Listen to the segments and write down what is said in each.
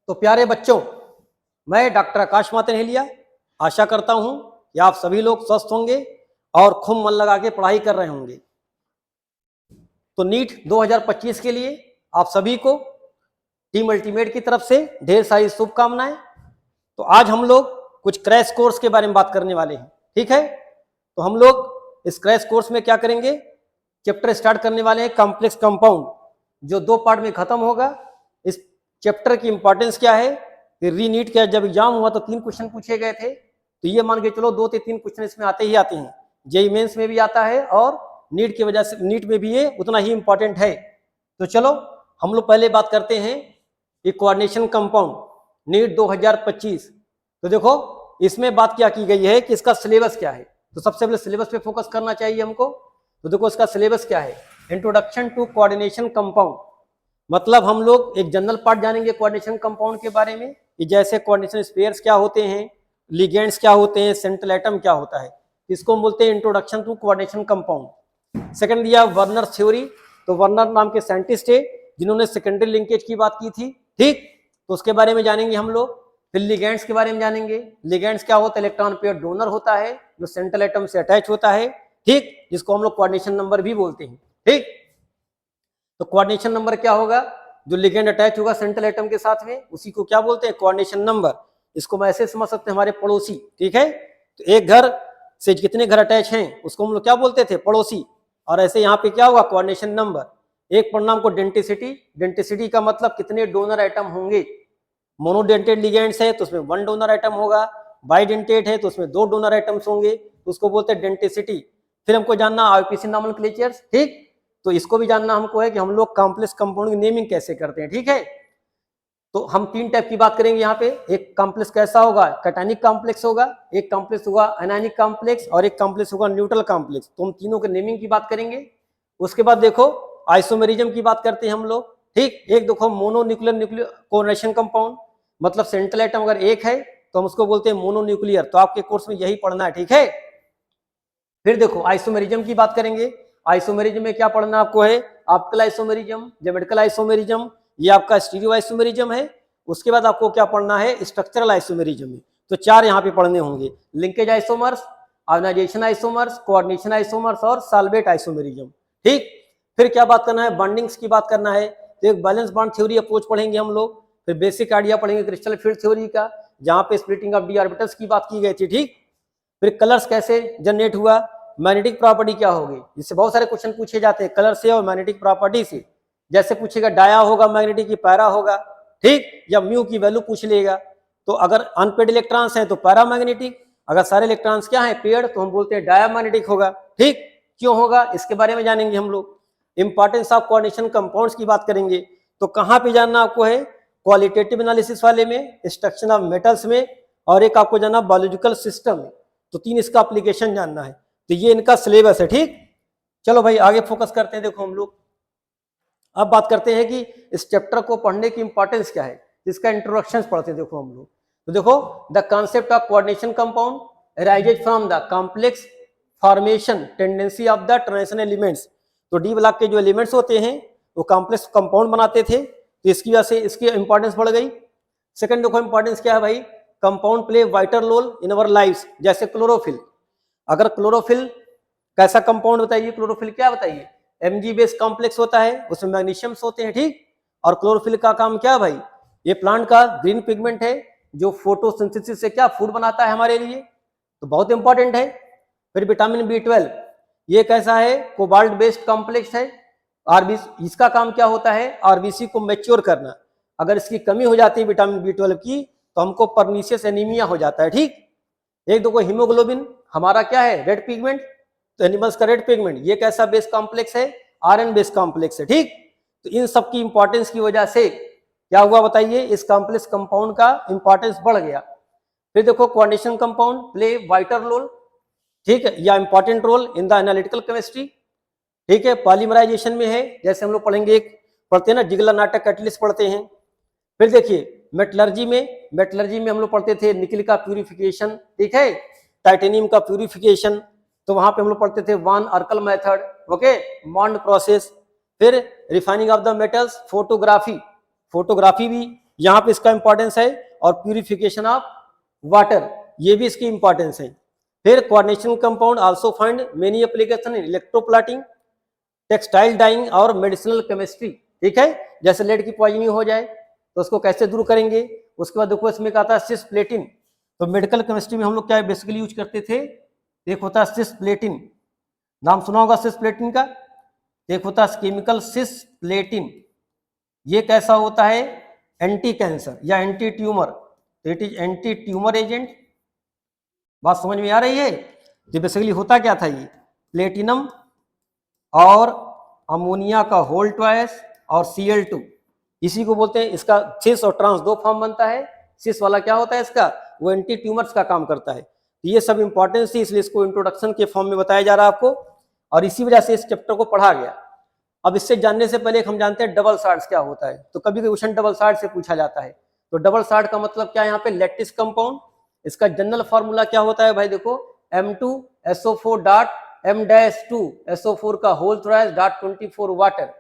तो प्यारे बच्चों, मैं डॉक्टर आकाश मातनहेलिया आशा करता हूं कि आप सभी लोग स्वस्थ होंगे और खूब मन लगा के पढ़ाई कर रहे होंगे। तो नीट 2025 के लिए आप सभी को टीम अल्टीमेट की तरफ से ढेर सारी शुभकामनाएं। तो आज हम लोग कुछ क्रैश कोर्स के बारे में बात करने वाले हैं, ठीक है। तो हम लोग इस क्रैश कोर्स में क्या करेंगे, चैप्टर स्टार्ट करने वाले हैं कॉम्प्लेक्स कंपाउंड, जो 2 पार्ट में खत्म होगा। इस चैप्टर की इंपॉर्टेंस क्या है कि री नीट का जब एग्जाम हुआ तो 3 क्वेश्चन पूछे गए थे, तो ये मान के चलो 2 से 3 क्वेश्चन इसमें आते ही आते हैं। जेईई मेंस में भी आता है और नीट की वजह से नीट में भी ये उतना ही इंपॉर्टेंट है। तो चलो हम लोग पहले बात करते हैं ये कोऑर्डिनेशन कंपाउंड नीट 2025। तो देखो इसमें बात क्या की गई है कि इसका सिलेबस क्या है। तो सबसे पहले सिलेबस पे फोकस करना चाहिए हमको। तो देखो इसका सिलेबस क्या है, इंट्रोडक्शन टू कोऑर्डिनेशन कंपाउंड, मतलब हम लोग एक जनरल पार्ट जानेंगे कोऑर्डिनेशन कंपाउंड के बारे में कि जैसे कोऑर्डिनेशन स्पेयर्स क्या होते हैं, लिगेंड्स क्या होते हैं, सेंट्रल एटम क्या होता है, इसको हम बोलते हैं introduction to coordination compound. Second दिया वर्नर थ्योरी, तो वर्नर नाम के साइंटिस्ट है जिन्होंने सेकेंडरी लिंकेज की बात की थी, ठीक। तो उसके बारे में जानेंगे हम लोग। फिर लिगेंड्स के बारे में जानेंगे, लिगेंड्स क्या होता है, इलेक्ट्रॉन पेयर डोनर होता है जो सेंट्रल एटम से अटैच होता है, ठीक, जिसको हम लोग कोऑर्डिनेशन नंबर भी बोलते हैं, ठीक। तो कोऑर्डिनेशन नंबर क्या होगा, जो लिगेंड अटैच होगा सेंट्रल एटम के साथ में उसी को क्या बोलते हैं, कोऑर्डिनेशन नंबर। इसको मैं ऐसे समझ सकते हैं हमारे पड़ोसी, ठीक है। तो एक घर से कितने घर अटैच हैं उसको हम लोग क्या बोलते थे, पड़ोसी। और ऐसे यहाँ पे क्या होगा, कोऑर्डिनेशन नंबर। एक पढ़ना हमको डेंटिसिटी, डेंटिसिटी का मतलब कितने डोनर एटम होंगे। मोनोडेंटेड लिगेंड्स है तो उसमें 1 डोनर एटम होगा, बाइडेंटेड है तो उसमें 2 डोनर एटम्स होंगे, तो उसको बोलते हैं डेंटिसिटी। फिर हमको जानना आईपीसी नॉमेनक्लेचर्स, ठीक। तो इसको भी जानना हमको है कि हम लोग कॉम्प्लेक्स कंपाउंड की नेमिंग कैसे करते हैं, ठीक है। तो हम 3 टाइप की बात करेंगे यहाँ पे। एक कॉम्प्लेक्स कैसा होगा, कैटायनिक कॉम्प्लेक्स होगा, एक कॉम्प्लेक्स होगा एनायनिक कॉम्प्लेक्स और एक कॉम्प्लेक्स होगा न्यूट्रल कॉम्प्लेक्स। तो हम तीनों के नेमिंग की बात करेंगे। उसके बाद देखो आइसोमेरिज्म की बात करते हैं हम लोग, ठीक। एक देखो मोनोन्यूक्लियर न्यूक्लियर कोऑर्डिनेशन कंपाउंड, मतलब सेंट्रल एटम अगर एक है तो हम उसको बोलते हैं मोनोन्यूक्लियर। तो आपके कोर्स में यही पढ़ना है, ठीक है। फिर देखो आइसोमेरिज्म की बात करेंगे। आइसोमेरिज्म में क्या पढ़ना आपको है, ऑप्टिकल आइसोमेरिज्म, ज्योमेट्रिकल आइसोमेरिज्म, ये आपका स्टीरियो आइसोमेरिज्म है। उसके बाद आपको क्या पढ़ना है, स्ट्रक्चरल आइसोमेरिज्म में। तो 4 यहाँ पे पढ़ने होंगे, linkage isomers, ionisation isomers, coordination isomers और सॉल्वेट आइसोमेरिज्म, ठीक। फिर क्या बात करना है, बॉन्डिंग्स की बात करना है। तो एक बैलेंस बॉन्ड थ्योरी अप्रोच पढ़ेंगे हम लोग। फिर बेसिक आइडिया पढ़ेंगे क्रिस्टल फील्ड थ्योरी का, जहाँ पे स्प्लिटिंग ऑफ डी ऑर्बिटल्स की बात की गई थी, ठीक। फिर कलर्स कैसे जनरेट हुआ, मैग्नेटिक प्रॉपर्टी क्या होगी, जिससे बहुत सारे क्वेश्चन पूछे जाते हैं कलर से और मैग्नेटिक प्रॉपर्टी से। जैसे पूछेगा डाया होगा मैग्नेटिक की पैरा होगा, ठीक, या म्यू की वैल्यू पूछ लेगा। तो अगर अनपेड इलेक्ट्रॉन्स हैं तो पैरा मैग्नेटिक, अगर सारे इलेक्ट्रॉन्स क्या है पेड तो हम बोलते हैं डाया मैग्नेटिक होगा, ठीक। क्यों होगा इसके बारे में जानेंगे हम लोग। इंपॉर्टेंस ऑफ कोऑर्डिनेशन कंपाउंड्स की बात करेंगे। तो कहाँ पे जानना आपको है, क्वालिटेटिव एनालिसिस वाले में, स्ट्रक्चर ऑफ मेटल्स में, और एक आपको जानना बायोलॉजिकल सिस्टम में। तो 3 इसका एप्लीकेशन जानना है। तो ये इनका सिलेबस है, ठीक। चलो भाई आगे फोकस करते हैं। देखो हम लोग अब बात करते हैं कि इस चैप्टर को पढ़ने की इंपॉर्टेंस क्या है, इसका इंट्रोडक्शन पढ़ते हैं। देखो हम लोग, तो देखो the concept of coordination compound arises from the complex formation tendency of the transition elements. तो डी ब्लॉक के जो एलिमेंट्स होते हैं वो कॉम्प्लेक्स कंपाउंड बनाते थे, तो इसकी वजह से इसकी इंपॉर्टेंस बढ़ गई। सेकंड देखो इंपॉर्टेंस क्या है भाई, compound play vital role in our lives, जैसे क्लोरोफिल। अगर क्लोरोफिल कैसा कंपाउंड बताइए, क्लोरोफिल क्या बताइए, एमजी बेस कॉम्प्लेक्स होता है, उसमें मैग्नीशियम्स होते हैं, ठीक। और क्लोरोफिल का काम क्या है भाई, ये प्लांट का ग्रीन पिगमेंट है जो फोटोसिंथेसिस से क्या फूड बनाता है हमारे लिए, तो बहुत इंपॉर्टेंट है। फिर विटामिन B12, ये कैसा है, कोबाल्ट बेस्ड कॉम्प्लेक्स है। आरबीसी इसका काम क्या होता है, आरबीसी को मैच्योर करना। अगर इसकी कमी हो जाती है विटामिन B12 की तो हमको परनीशियस एनीमिया हो जाता है, ठीक। एक देखो हीमोग्लोबिन हमारा क्या है, रेड पिगमेंट, तो एनिमल्स का रेड पिगमेंट, ये कैसा बेस कॉम्प्लेक्स है, आरएन बेस कॉम्प्लेक्स है, ठीक। तो इन सब की इंपॉर्टेंस की वजह से क्या हुआ बताइए, इस कॉम्प्लेक्स कंपाउंड का इंपॉर्टेंस बढ़ गया। फिर देखो coordination compound play vital role, ठीक है, या important role in the analytical chemistry, ठीक है। पॉलीमराइजेशन में है, जैसे हम लोग पढ़ेंगे, एक पढ़ते हैं ना जिगलर नाटक कैटलिस्ट पढ़ते हैं। फिर देखिए मेटलर्जी में हम लोग पढ़ते थे निकल का प्यूरिफिकेशन, ठीक है, टाइटेनियम का प्यूरिफिकेशन, तो वहां पे हम लोग पढ़ते थे वान अर्कल मेथड, ओके, मॉन्ड प्रोसेस। फिर refining of the metals, photography भी यहाँ पे इसका इंपॉर्टेंस है, और प्यूरिफिकेशन ऑफ वाटर, ये भी इसकी इंपॉर्टेंस है। फिर coordination compound also find many application in electroplating, textile dyeing और मेडिसिनल केमिस्ट्री। ठीक है, जैसे लेड की पॉइजनिंग हो जाए तो उसको कैसे दूर करेंगे। उसके बाद देखो इसमें क्या था, सिस्प्लेटिन। तो मेडिकल केमिस्ट्री में हम लोग क्या बेसिकली यूज करते थे, एक होता है सिस्प्लेटिन, नाम सुना होगा सिस्प्लेटिन का। एक होता है केमिकल सिस्प्लेटिन, ये कैसा होता है, एंटी कैंसर या एंटी ट्यूमर, तो it is anti tumour agent. बात समझ में आ रही है। तो बेसिकली होता क्या था, ये प्लेटिनम और अमोनिया का होल ट्वाइस और Cl2, इसी को बोलते हैं। इसका सिस और ट्रांस दो फॉर्म बनता है। सिस वाला क्या होता है इसका, वो एंटी ट्यूमर्स का काम करता है। तो ये सब इंपॉर्टेंस थी, इसलिए इसको इंट्रोडक्शन के फॉर्म में बताया जा रहा है आपको, और इसी वजह से इस चैप्टर को पढ़ा गया। अब इससे जानने से पहले हम जानते हैं डबल साल्ट्स क्या होता है। तो कभी कभी क्वेश्चन डबल साल्ट से पूछा जाता है। तो डबल साल्ट का मतलब क्या है, यहाँ पे लैटिस कंपाउंड। इसका जनरल फॉर्मूला क्या होता है भाई, देखो M2SO4 डॉट M-2SO4 का होल थ्राइस डॉट 24 वाटर।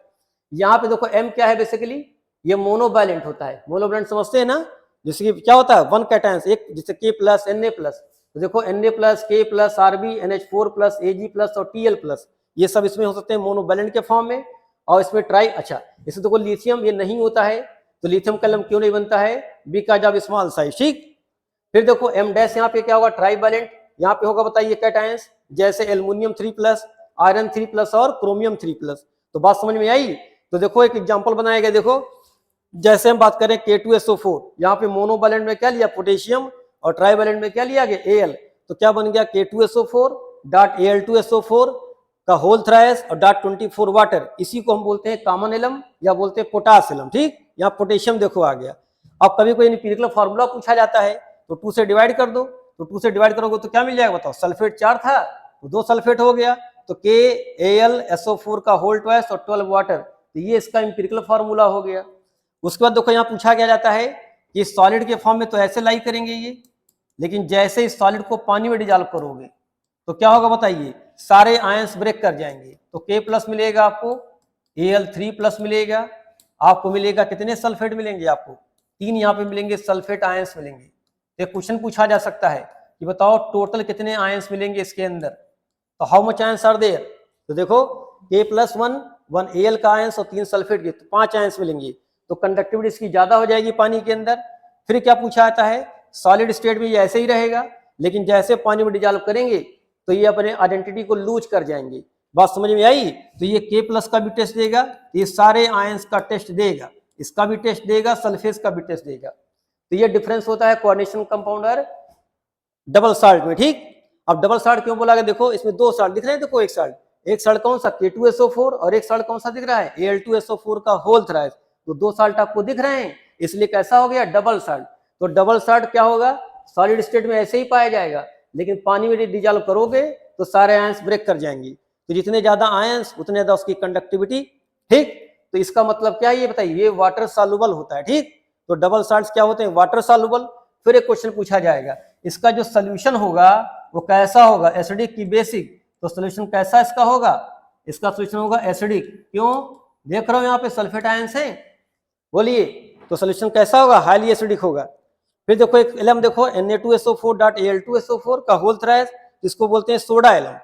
यहाँ पे देखो M क्या है, बेसिकली ये मोनोवैलेंट होता है। मोनोवैलेंट समझते हैं ना, जैसे कि क्या होता है वन कैटायंस, एक जैसे K प्लस Na प्लस, तो देखो Na plus K plus Rb NH4 plus Ag plus और Tl प्लस, ये सब इसमें हो सकते हैं मोनोवैलेंट के फॉर्म में। और इसमें ट्राई, अच्छा इसमें देखो लिथियम ये नहीं होता है, तो लिथियम कलम क्यों नहीं बनता है, बिकॉज ऑफ स्मॉल साइज। ठीक, फिर देखो M- यहाँ पे क्या होगा, ट्राईवैलेंट, यहाँ पे होगा बताइए कैटायंस, जैसे एल्युमिनियम 3 प्लस, आयरन 3 प्लस और क्रोमियम 3 प्लस। तो बात समझ में आई। तो देखो एक एग्जांपल बनाया गया, देखो जैसे हम बात करें K2SO4, यहाँ पे मोनोवैलेंट में क्या लिया, पोटेशियम, और ट्राईवैलेंट में क्या लिया गया, Al। तो क्या बन गया, K2SO4 डॉट Al2SO4 का होल थ्राइस और डॉट 24 वाटर। इसी को हम बोलते हैं कॉमन एलम या बोलते हैं पोटास एलम। ठीक, यहाँ पोटेशियम देखो आ गया। अब कभी कोई एम्पिरिकल फार्मूला पूछा जाता है, तो 2 से डिवाइड कर दो, तो 2 से डिवाइड करोगे तो क्या मिल जाएगा बताओ, सल्फेट 4 था तो 2 सल्फेट हो गया, तो KAlSO4 का होल ट्वाइस और 12 वाटर। तो ये इसका एम्पिरिकल फार्मूला हो गया। उसके बाद देखो यहाँ पूछा गया जाता है कि सॉलिड के फॉर्म में तो ऐसे लाई करेंगे ये, लेकिन जैसे इस सॉलिड को पानी में डिजॉल्व करोगे तो क्या होगा बताइए, सारे आयंस ब्रेक कर जाएंगे। तो K प्लस मिलेगा आपको, Al3 प्लस मिलेगा, आपको मिलेगा कितने सल्फेट मिलेंगे, आपको 3 यहाँ पे मिलेंगे सल्फेट आयंस मिलेंगे। तो क्वेश्चन पूछा जा सकता है कि बताओ टोटल कितने आयंस मिलेंगे इसके अंदर, तो how much ions are there. तो देखो K+1 1 Al का आयंस और 3 सल्फेट के, तो 5 आयंस मिलेंगे। तो कंडक्टिविटी इसकी ज्यादा हो जाएगी पानी के अंदर। फिर क्या पूछा जाता है, सॉलिड स्टेट में ये ऐसे ही रहेगा, लेकिन जैसे पानी में डिजॉल्व करेंगे तो ये अपने आइडेंटिटी को लूज कर जाएंगे। बात समझ में आई। तो ये K प्लस का भी टेस्ट देगा, ये सारे आयंस का टेस्ट देगा, इसका भी टेस्ट देगा, सल्फेट का भी टेस्ट देगा। तो ये डिफरेंस होता है कोऑर्डिनेशन कंपाउंड और डबल साल्ट में। ठीक, अब डबल साल्ट क्यों बोला गया, देखो इसमें 2 साल्ट दिख रहे हैं। देखो एक साल्ट कौन सा, K2SO4, और एक साल्ट कौन सा दिख रहा है, Al2SO4 का होल थ्राइस। तो 2 साल्ट आपको दिख रहे हैं, इसलिए कैसा हो गया, डबल साल्ट। तो डबल साल्ट क्या होगा, सॉलिड स्टेट में ऐसे ही पाया जाएगा, लेकिन पानी में डिजॉल्व करोगे तो सारे आयंस ब्रेक कर जाएंगे। तो जितने ज्यादा आयंस उतने ज्यादा उसकी कंडक्टिविटी। ठीक, तो इसका मतलब क्या है ये बताइए, ये वाटर सॉल्युबल होता है। ठीक, तो डबल साल्ट्स क्या होते हैं, वाटर सॉल्युबल। फिर एक क्वेश्चन पूछा जाएगा, इसका जो सोल्यूशन होगा वो कैसा होगा, एसिडिक की बेसिक। तो सोल्यूशन कैसा इसका होगा, इसका सोल्यूशन होगा एसिडिक। क्यों, देख रहा हूं यहाँ पे सल्फेट आयंस है, बोलिए, तो सोल्यूशन कैसा होगा, हाईली एसिडिक होगा। फिर देखो एक एलम देखो Na2SO4 डॉट Al2SO4 का होल थ्राइस, इसको बोलते हैं सोडा एलम।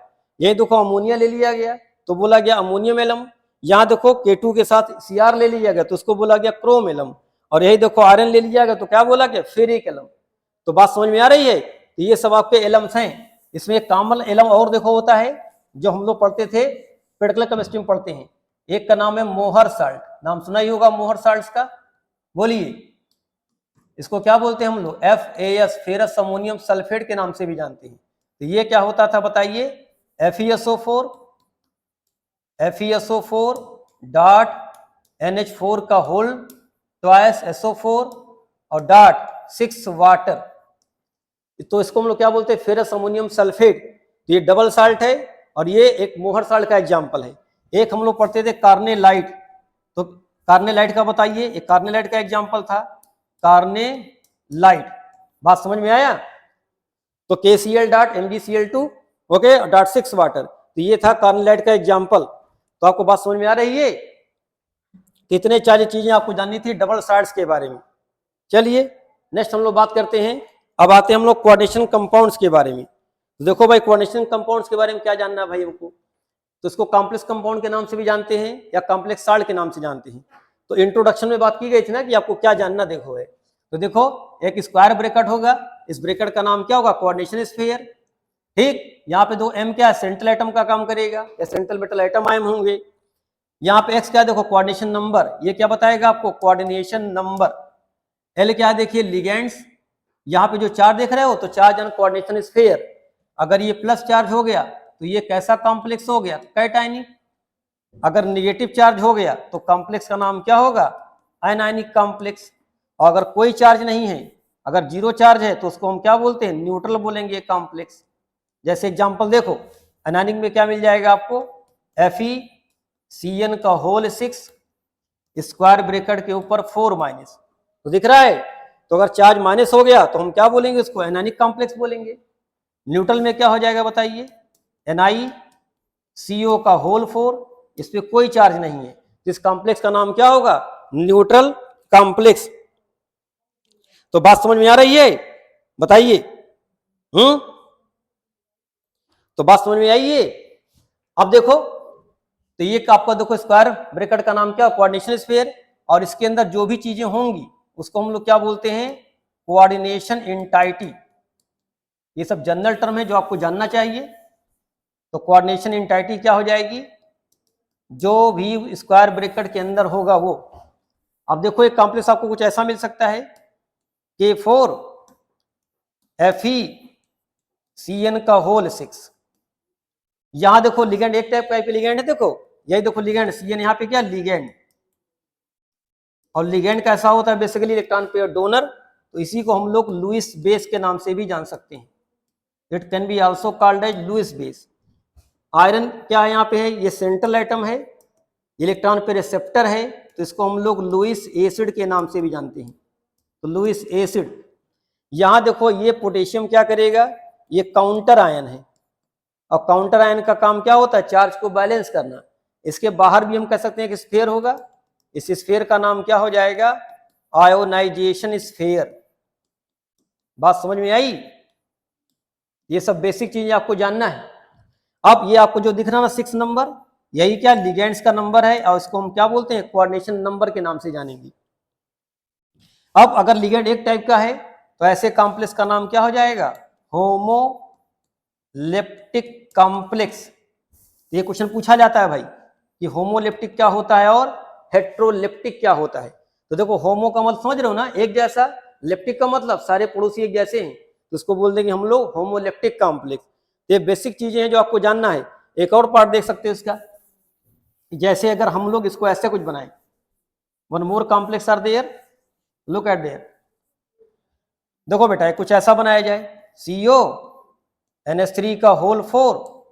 यही देखो अमोनिया ले लिया गया तो बोला गया अमोनियम एलम। यहाँ देखो K2 के साथ Cr ले लिया गया तो उसको बोला गया क्रोम एलम। और यही देखो आयरन ले लिया गया तो क्या बोला गया, फेरिक एलम। तो बात समझ में आ रही है। तो ये सब आपके एलम्स हैं। इसमें एक कॉमन एलम और देखो होता है, जो हम लोग पढ़ते थे पेडिकल केमिस्ट्री में पढ़ते हैं। एक का नाम है मोहर साल्ट, नाम सुना ही होगा मोहर साल्ट का, बोलिए इसको क्या बोलते हैं हम लोग, FAS फेरस अमोनियम सल्फेट के नाम से भी जानते हैं। तो ये क्या होता था बताइए, FeSO4 डॉट NH4 का होल ट्वाइस SO4 और डॉट 6 वाटर। तो इसको हम लोग क्या बोलते हैं, फेरस अमोनियम सल्फेट। तो ये डबल साल्ट है और ये एक मोहर साल्ट का एग्जाम्पल है। एक हम लोग पढ़ते थे कार्नेलाइट, तो कार्नेलाइट का बताइए, एक कार्नेलाइट का एग्जाम्पल था कार्नेलाइट। बात समझ में आया। तो KCl dot MgCl2 okay dot 6 water. तो ये था कार्नेलाइट का एग्जाम्पल। तो आपको बात समझ में आ रही है। कितने सारी चीजें आपको जाननी थी डबल साल्ट्स के बारे में। चलिए नेक्स्ट हम लोग बात करते हैं, अब आते हैं हम लोग कोऑर्डिनेशन कंपाउंड्स के बारे में। तो देखो भाई कोऑर्डिनेशन कंपाउंड्स के बारे में क्या जानना है भाई हमको, तो इसको कॉम्प्लेक्स कंपाउंड के नाम से भी जानते हैं या कॉम्प्लेक्स साल्ट के नाम से जानते हैं। तो इंट्रोडक्शन में बात की गई थी ना कि आपको क्या जानना, देखो है तो देखो एक स्क्वायर ब्रैकेट होगा, इस ब्रैकेट का नाम क्या होगा, कोऑर्डिनेशन स्फीयर। ठीक, यहाँ पे दो एम क्या है, सेंट्रल एटम का काम करेगा या सेंट्रल मेटल एटम आयन होंगे। यहाँ पे एक्स क्या है, देखो कोऑर्डिनेशन नंबर, ये क्या बताएगा आपको, कोऑर्डिनेशन नंबर। एल क्या है, देखिए लिगेंड्स, यहाँ पे जो चार्ज देख रहे हो तो चार्ज ऑन कोऑर्डिनेशन स्फीयर, अगर ये प्लस चार्ज हो गया तो ये कैसा कॉम्प्लेक्स हो गया, कैटायनिक। अगर नेगेटिव चार्ज हो गया तो कॉम्प्लेक्स का नाम क्या होगा, आयनायनिक कॉम्प्लेक्स। और अगर कोई चार्ज नहीं है, अगर जीरो चार्ज है तो उसको हम क्या बोलते हैं, न्यूट्रल बोलेंगे कॉम्प्लेक्स। जैसे एग्जांपल देखो, आयनायनिक में क्या मिल जाएगा आपको, FeCN का होल 6 स्क्वायर ब्रैकेट के ऊपर 4 माइनस, तो दिख रहा है। तो अगर चार्ज माइनस हो गया तो हम क्या बोलेंगे, उसको आयनायनिक कॉम्प्लेक्स बोलेंगे। न्यूट्रल में क्या हो जाएगा बताइए, NiCO का होल 4, इस पे कोई चार्ज नहीं है, इस कॉम्प्लेक्स का नाम क्या होगा, न्यूट्रल कॉम्प्लेक्स। तो बात समझ में आ रही है, बताइए। तो बात समझ में आई है। अब देखो, तो ये आपका देखो स्क्वायर ब्रैकेट का नाम क्या, कोऑर्डिनेशन स्फीयर, और इसके अंदर जो भी चीजें होंगी उसको हम लोग क्या बोलते हैं, कोऑर्डिनेशन इंटाइटी। ये सब जनरल टर्म है जो आपको जानना चाहिए। तो कोऑर्डिनेशन इंटाइटी क्या हो जाएगी, जो भी स्क्वायर ब्रैकेट के अंदर होगा वो। अब देखो एक कॉम्प्लेक्स आपको कुछ ऐसा मिल सकता है, K4 FeCN का होल 6। यहां देखो लिगेंड एक टाइप का लिगेंड है, देखो यही देखो लिगेंड CN, यहाँ पे क्या लिगेंड, और लिगेंड कैसा होता है, बेसिकली इलेक्ट्रॉन पेयर डोनर। तो इसी को हम लोग लुईस बेस के नाम से भी जान सकते हैं, it can be also called as Lewis base. Iron क्या है, यहाँ पे है, ये सेंट्रल एटम है, इलेक्ट्रॉन पे रिसेप्टर है, तो इसको हम लोग लुईस एसिड के नाम से भी जानते हैं, तो लुईस एसिड। यहां देखो ये पोटेशियम क्या करेगा, ये काउंटर आयन है, और काउंटर आयन का काम क्या होता है, चार्ज को बैलेंस करना। इसके बाहर भी हम कह सकते हैं कि स्फीयर होगा, इस स्फीयर का नाम क्या हो जाएगा, आयोनाइजेशन स्फीयर। बात समझ में आई, ये सब बेसिक चीजें आपको जानना है। अब ये आपको जो दिख रहा है ना 6 नंबर, यही क्या लिगेंड्स का नंबर है, और इसको हम क्या बोलते हैं, कोऑर्डिनेशन नंबर के नाम से जानेंगे। अब अगर लिगेंड एक टाइप का है तो ऐसे कॉम्प्लेक्स का नाम क्या हो जाएगा, होमोलेप्टिक कॉम्प्लेक्स। ये क्वेश्चन पूछा जाता है भाई कि होमोलेप्टिक क्या होता है और हेट्रोलेप्टिक क्या होता है। तो देखो होमो का मतलब समझ रहे हो ना, एक जैसा, लेप्टिक का मतलब सारे पड़ोसी एक जैसे हैं, तो उसको बोल देंगे हम लोग होमोलेप्टिक कॉम्प्लेक्स। ये बेसिक चीजें हैं जो आपको जानना है। एक और पार्ट देख सकते हो इसका, जैसे अगर हम लोग इसको ऐसे कुछ बनाए, one more complex are there, look at there. देखो बेटा कुछ ऐसा बनाया जाए, CONH3 का होल 4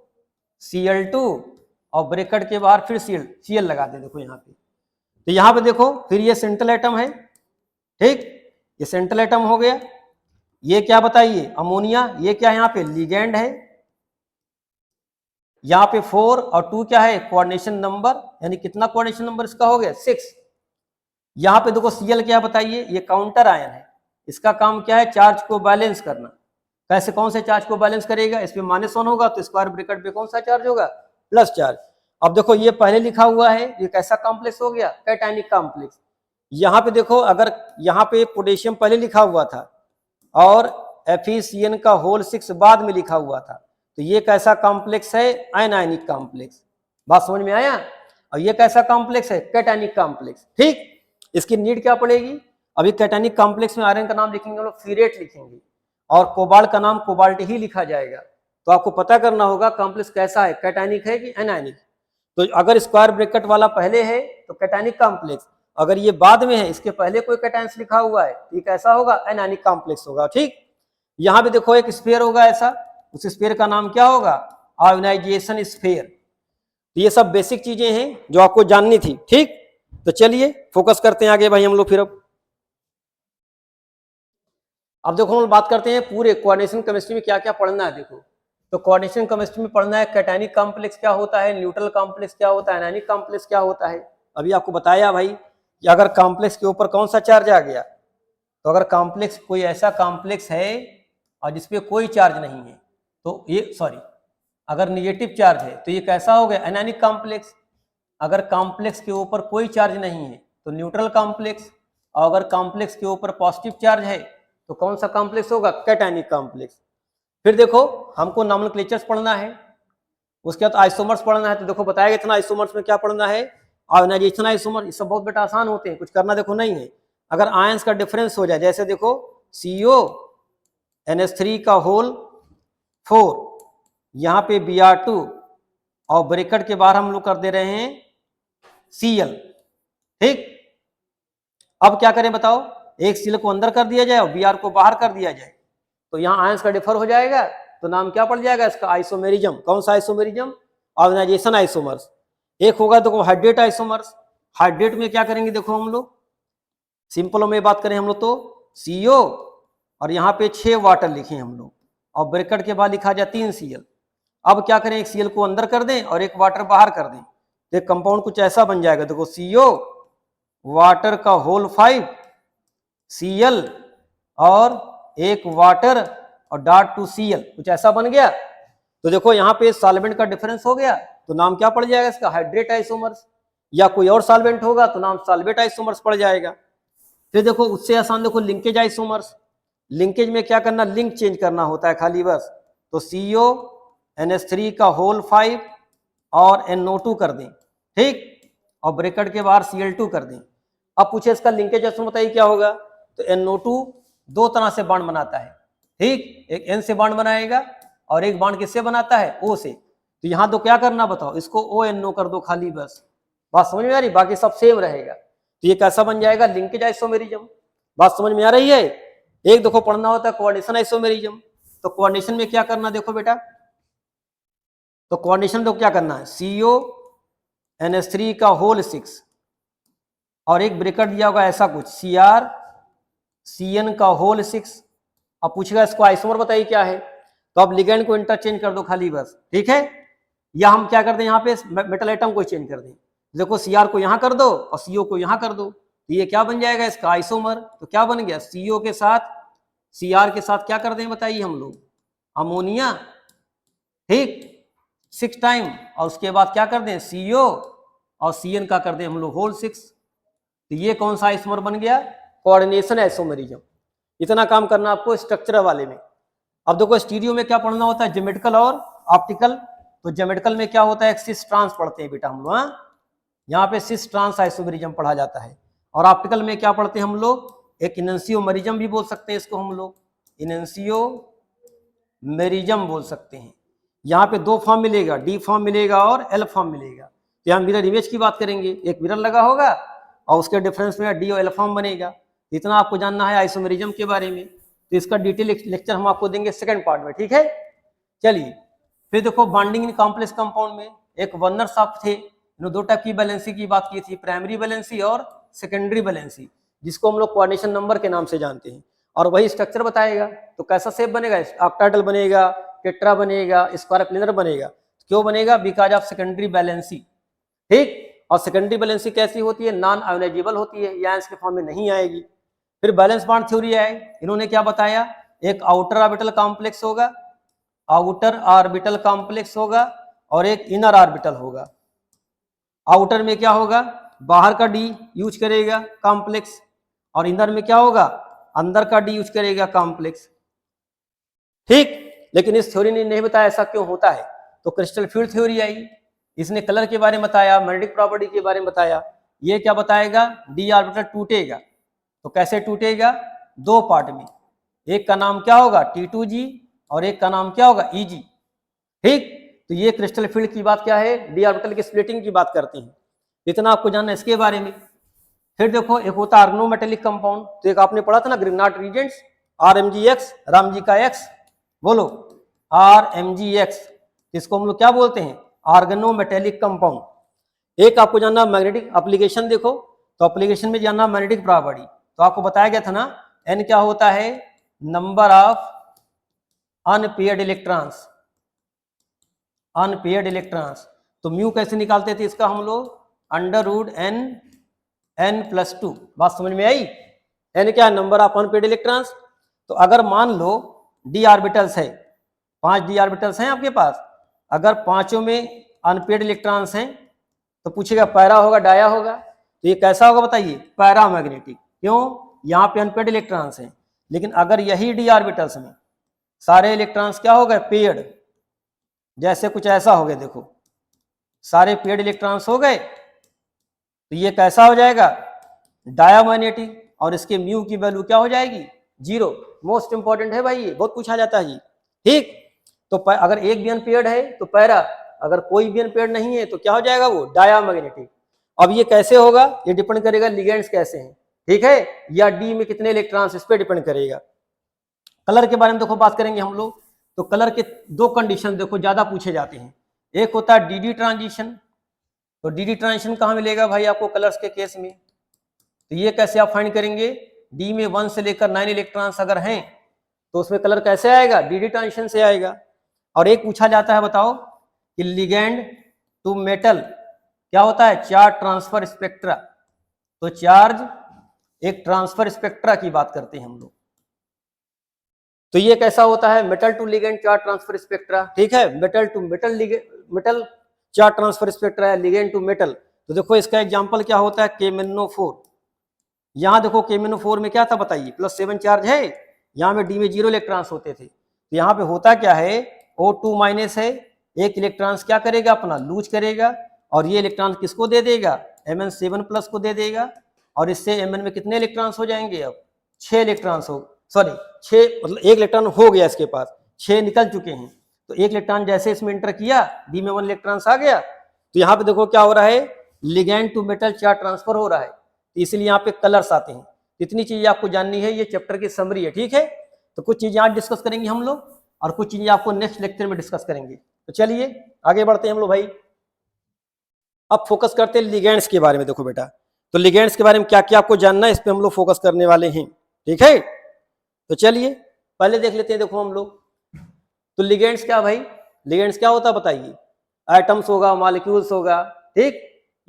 Cl2 और ब्रैकेट के बाहर फिर Cl लगा दे। देखो यहाँ पे, तो यहाँ पे देखो फिर ये सेंट्रल एटम है, ठीक, ये सेंट्रल एटम हो गया। ये क्या बताइए, अमोनिया, ये क्या है यहाँ पे लिगेंड है, यहाँ पे 4 और 2 क्या है, कोऑर्डिनेशन नंबर, यानी कितना कोऑर्डिनेशन नंबर इसका हो गया 6। यहाँ पे देखो Cl क्या बताइए, ये काउंटर आयन है, इसका काम क्या है, चार्ज को बैलेंस करना। कैसे, कौन से चार्ज को बैलेंस करेगा, इसमें -1 होगा तो स्क्वायर ब्रैकेट पे कौन सा चार्ज होगा, प्लस चार्ज। अब देखो ये पहले लिखा हुआ है, ये कैसा कॉम्प्लेक्स हो गया, कैटायनिक कॉम्प्लेक्स। यहाँ पे देखो, अगर यहाँ पे पोटेशियम पहले लिखा हुआ था और FeCN का होल 6 बाद में लिखा हुआ था, तो ये कैसा कॉम्प्लेक्स है, आयनायनिक कॉम्प्लेक्स। बात समझ में आया। और ये कैसा कॉम्प्लेक्स है, कैटायनिक कॉम्प्लेक्स। ठीक, इसकी नीड क्या पड़ेगी, अभी कैटायनिक कॉम्प्लेक्स में आयरन का नाम लिखेंगे हम लोग फीरेट लिखेंगे, और कोबाल्ट का नाम कोबाल्ट ही लिखा जाएगा। तो आपको पता करना होगा कॉम्प्लेक्स कैसा है, कैटायनिक है कि एनायनिक। तो अगर स्क्वायर ब्रैकेट वाला पहले है तो कैटायनिक कॉम्प्लेक्स, अगर ये बाद में है, इसके पहले कोई कैटायंस लिखा हुआ है, ये कैसा होगा, एनायनिक कॉम्प्लेक्स होगा। ठीक, यहाँ पे देखो एक स्फीयर होगा ऐसा, उस स्फीयर का नाम क्या होगा, आयोनाइजेशन स्फीयर। ये सब बेसिक चीजें हैं जो आपको जाननी थी। ठीक, तो चलिए फोकस करते हैं आगे भाई हम लोग। फिर अब देखो हम बात करते हैं पूरे कोऑर्डिनेशन केमिस्ट्री में क्या क्या पढ़ना है। देखो, तो कोऑर्डिनेशन केमिस्ट्री में पढ़ना है कैटायनिक कॉम्प्लेक्स क्या होता है, न्यूट्रल कॉम्प्लेक्स क्या होता है, एनायनिक कॉम्प्लेक्स क्या होता है। अभी आपको बताया भाई कि अगर कॉम्प्लेक्स के ऊपर कौन सा चार्ज आ गया, तो तो अगर कॉम्प्लेक्स कोई ऐसा कॉम्प्लेक्स है और जिसपे कोई चार्ज नहीं है तो ये अगर निगेटिव चार्ज है तो ये कैसा हो गया, एनायनिक कॉम्प्लेक्स। अगर कॉम्प्लेक्स के ऊपर कोई चार्ज नहीं है तो न्यूट्रल कॉम्प्लेक्स, और अगर कॉम्प्लेक्स के ऊपर पॉजिटिव चार्ज है तो कौन सा कॉम्प्लेक्स होगा, कैटायनिक कॉम्प्लेक्स। फिर देखो हमको नॉमेनक्लेचर्स पढ़ना है, उसके बाद आइसोमर्स पढ़ना है। तो देखो बताया गया था ना आइसोमर्स में क्या पढ़ना है, आयोनाइजेशन आइसोमर, ये सब बहुत बेटा आसान होते हैं, कुछ करना देखो नहीं है। अगर आयंस का डिफरेंस हो जाए, जैसे देखो CO NH3 का होल 4, यहाँ पे Br2 और ब्रैकेट के बाहर हम लोग कर दे रहे हैं Cl। ठीक, अब क्या करें बताओ, एक Cl को अंदर कर दिया जाए और Br को बाहर कर दिया जाए, तो यहाँ आयंस का डिफर हो जाएगा, तो नाम क्या पड़ जाएगा इसका, आइसोमेरिज्म। कौन सा आइसोमेरिज्म, आयोनाइजेशन आइसोमर्स। एक होगा देखो हाइड्रेट आइसोमर्स। हाइड्रेट में क्या करेंगे देखो हम लोग, सिंपल में बात करें हम लोग तो CO और यहाँ पे 6 वाटर लिखे हम लोग, और ब्रैकेट के बाद लिखा जाए 3 Cl। अब क्या करें, एक Cl को अंदर कर दें और एक वाटर बाहर कर दें, तो एक कंपाउंड कुछ ऐसा बन जाएगा, देखो CO वाटर का होल 5 Cl और एक वाटर और डॉट 2 Cl, कुछ ऐसा बन गया। तो देखो यहाँ पे सॉल्वेंट का डिफरेंस हो गया, तो नाम क्या पड़ जाएगा इसका, हाइड्रेट आइसोमर्स। या कोई और सॉल्वेंट होगा तो नाम सॉल्वेट आइसोमर्स पड़ जाएगा। फिर देखो उससे आसान देखो लिंकेज आइसोमर्स। लिंकेज में क्या करना, लिंक चेंज करना होता है खाली बस। तो CO NH3 का होल 5 और NO2 कर दें, ठीक, और ब्रैकेट के बाहर Cl2 कर दें। अब पूछे इसका लिंकेज आइसोमर बताइए क्या होगा, तो NO2 दो तरह से बॉन्ड बनाता है, ठीक, एक N से बॉन्ड बनाएगा और एक बॉन्ड किससे बनाता है, O से। तो यहाँ तो क्या करना बताओ, इसको ONO कर दो खाली बस, बात समझ में आ रही, बाकी सब सेम रहेगा। तो ये कैसा बन जाएगा, लिंकेज आइसोमेरिज्म। बात समझ में आ रही है। एक देखो पढ़ना होता है कोऑर्डिनेशन आइसोमेरिज्म। तो कोऑर्डिनेशन में क्या करना देखो बेटा, तो कोऑर्डिनेशन तो क्या करना है, CO NH3 का होल 6 और एक ब्रैकेट दिया होगा ऐसा कुछ Cr CN का होल 6। अब पूछेगा इसको आइसोमर बताइए क्या है, तो अब लिगेंड को इंटरचेंज कर दो खाली बस, ठीक है। या हम क्या कर दें, यहाँ पे मेटल एटम को चेंज कर दें, देखो Cr को यहाँ कर दो और CO को यहाँ कर दो, तो ये क्या बन जाएगा इसका आइसोमर। तो क्या बन गया, CO के साथ Cr के साथ क्या कर दें बताइए हम लोग, अमोनिया, ठीक, 6 टाइम, और उसके बाद क्या कर दें CO और CN का कर दें हम लोग होल 6। तो ये कौन सा आइसोमर बन गया, कोऑर्डिनेशन आइसोमेरिज्म। इतना काम करना आपको स्ट्रक्चरल वाले में। अब देखो स्टीरियो में क्या पढ़ना होता है, ज्योमेट्रिकल और ऑप्टिकल। तो ज्योमेट्रिकल में क्या होता है, एक सिस ट्रांस पढ़ते हैं बेटा हम लोग, यहाँ पे सिस ट्रांस आइसोमेरिज्म पढ़ा जाता है। और ऑप्टिकल में क्या पढ़ते हैं हम लोग, एक इनैंसियोमेरिज्म भी बोल सकते हैं इसको हम लोग, इनैंसियोमेरिज्म बोल सकते हैं। यहाँ पे 2 फॉर्म मिलेगा, D फॉर्म मिलेगा और L फॉर्म मिलेगा। तो यहाँ मिरर इमेज की बात करेंगे, एक मिरर लगा होगा और उसके डिफरेंस में D और L फॉर्म बनेगा। इतना आपको जानना है आइसोमेरिज्म के बारे में। तो इसका डिटेल लेक्चर हम आपको देंगे सेकंड पार्ट में, ठीक है। चलिए फिर देखो बॉन्डिंग इन कॉम्प्लेक्स कंपाउंड में एक वर्नर साहब थे, इन्होंने 2 टाइप की बैलेंसी की बात की थी, प्राइमरी बैलेंसी और सेकेंडरी बैलेंसी, जिसको हम लोग कोऑर्डिनेशन नंबर के नाम से जानते हैं। और वही स्ट्रक्चर बताएगा, तो कैसा शेप बनेगा, ऑक्टाहेड्रल बनेगा, टेट्रा बनेगा, स्क्वायर प्लेनर बनेगा। क्यों बनेगा, बिकॉज ऑफ सेकेंडरी बैलेंसी, ठीक। और सेकेंडरी बैलेंसी कैसी होती है, नॉन आयोनाइजेबल होती है, या इसके फॉर्म में नहीं आएगी। फिर बैलेंस बॉन्ड थ्योरी है, इन्होंने क्या बताया, एक आउटर ऑर्बिटल कॉम्प्लेक्स होगा, आउटर ऑर्बिटल कॉम्प्लेक्स होगा, और एक इनर ऑर्बिटल होगा। आउटर में क्या होगा, बाहर का D यूज करेगा कॉम्प्लेक्स, और इनर में क्या होगा, अंदर का D यूज करेगा कॉम्प्लेक्स, ठीक। लेकिन इस थ्योरी ने नहीं बताया ऐसा क्यों होता है। तो क्रिस्टल फील्ड थ्योरी आई, इसने कलर के बारे में बताया, मैग्नेटिक प्रॉपर्टी के बारे में बताया। ये क्या बताएगा, D ऑर्बिटल टूटेगा, तो कैसे टूटेगा, 2 पार्ट में, एक का नाम क्या होगा T2G और एक का नाम क्या होगा EG, ठीक। तो ये क्रिस्टल फील्ड की बात क्या है, D ऑर्बिटल की स्प्लिटिंग की बात करते हैं। इतना आपको जानना है इसके बारे में। फिर देखो एक होता है ऑर्गेनोमेटेलिक कंपाउंड, तो एक आपने पढ़ा था ना Grignard Regents, RMgX, Ram ji का X, बोलो RMgX, इसको हम लोग क्या बोलते हैं, ऑर्गेनोमेटेलिक कंपाउंड। एक आपको जानना मैग्नेटिक एप्लीकेशन, देखो तो एप्लीकेशन में जानना मैग्नेटिक प्रॉपर्टी। तो आपको बताया गया था ना, N क्या होता है, number of unpaired electrons, unpaired electrons. तो म्यू कैसे निकालते थे इसका हम लोग, √n n+2। बात समझ में आई। n क्या है, नंबर ऑफ अनपेड इलेक्ट्रॉन्स। तो अगर मान लो d ऑर्बिटल्स है, 5 d ऑर्बिटल्स हैं आपके पास, अगर पांचों में अनपेड इलेक्ट्रॉन्स हैं तो पूछेगा पैरा होगा डाया होगा, तो ये कैसा होगा बताइए, पैरामैग्नेटिक। क्यों, यहाँ पे अनपेड इलेक्ट्रॉन्स हैं। लेकिन अगर यही d ऑर्बिटल्स में सारे इलेक्ट्रॉन्स क्या हो गए, पेड, जैसे कुछ ऐसा हो गया, देखो सारे पेड इलेक्ट्रॉन्स हो गए, तो ये कैसा हो जाएगा, डायामैग्नेटिक, और इसके म्यू की वैल्यू क्या हो जाएगी, 0। मोस्ट इंपॉर्टेंट है भाई, ये बहुत पूछा जाता है जी। ठीक, तो अगर एक भी अनपेयर्ड है तो पैरा, अगर कोई भी अनपेयर्ड नहीं है तो क्या हो जाएगा, वो डायामैग्नेटिक। अब ये कैसे होगा, ये डिपेंड करेगा लिगेंड्स कैसे हैं, ठीक है, या डी में कितने इलेक्ट्रॉन्स, इस पर डिपेंड करेगा। कलर के बारे में देखो बात करेंगे हम लोग, तो कलर के दो कंडीशन देखो ज्यादा पूछे जाते हैं। एक होता है डीडी ट्रांजिशन, तो डीडी ट्रांजिशन कहाँ मिलेगा भाई आपको कलर्स के केस में, तो ये कैसे आप फाइंड करेंगे, डी में 1 से लेकर 9 इलेक्ट्रॉन्स अगर हैं तो उसमें कलर कैसे आएगा, डीडी ट्रांजिशन से आएगा। और एक पूछा जाता है, बताओ कि लिगेंड टू मेटल क्या होता है, चार्ज ट्रांसफर स्पेक्ट्रा। तो चार्ज एक ट्रांसफर स्पेक्ट्रा की बात करते हैं हम लोग, तो ये कैसा होता है, metal to ligand charge transfer spectra, ठीक है, metal to metal, metal charge transfer spectra है, लिगेंड टू मेटल। तो देखो इसका एग्जांपल क्या होता है, KMnO4। यहाँ देखो KMnO4 में क्या था बताइए, +7 चार्ज है, यहाँ में डी में 0 इलेक्ट्रॉन्स होते थे। तो यहाँ पे होता क्या है, O2 माइनस है, एक इलेक्ट्रॉन्स क्या करेगा, अपना लूज करेगा, और ये इलेक्ट्रॉन किसको दे देगा, Mn7+ को दे देगा, और इससे Mn में कितने इलेक्ट्रॉन्स हो जाएंगे, अब 6 इलेक्ट्रॉन्स हो, सॉरी 6 मतलब एक इलेक्ट्रॉन हो गया इसके पास, 6 निकल चुके हैं। तो एक इलेक्ट्रॉन जैसे इसमें इंटर किया, डी में 1 इलेक्ट्रॉन्स आ गया, तो यहाँ पे देखो क्या हो रहा है, ligand to metal charge transfer हो रहा है, इसलिए यहाँ पे कलर्स आते हैं। इतनी चीजें आपको जाननी है, ये चैप्टर की समरी है, ठीक है। तो कुछ चीजें आज डिस्कस करेंगे हम लोग, और कुछ चीजें आपको नेक्स्ट लेक्चर में डिस्कस करेंगे। तो चलिए आगे बढ़ते हैं हम लोग भाई। अब फोकस करते हैं लिगेंड्स के बारे में। देखो बेटा, तो लिगेंड्स के बारे में क्या क्या आपको जानना है, इस पे हम लोग फोकस करने वाले हैं, ठीक है। तो चलिए पहले देख लेते हैं, देखो हम लोग, तो लिगेंड्स क्या भाई, लिगेंड्स क्या होता है बताइए, एटम्स होगा, मॉलिक्यूल्स होगा, ठीक,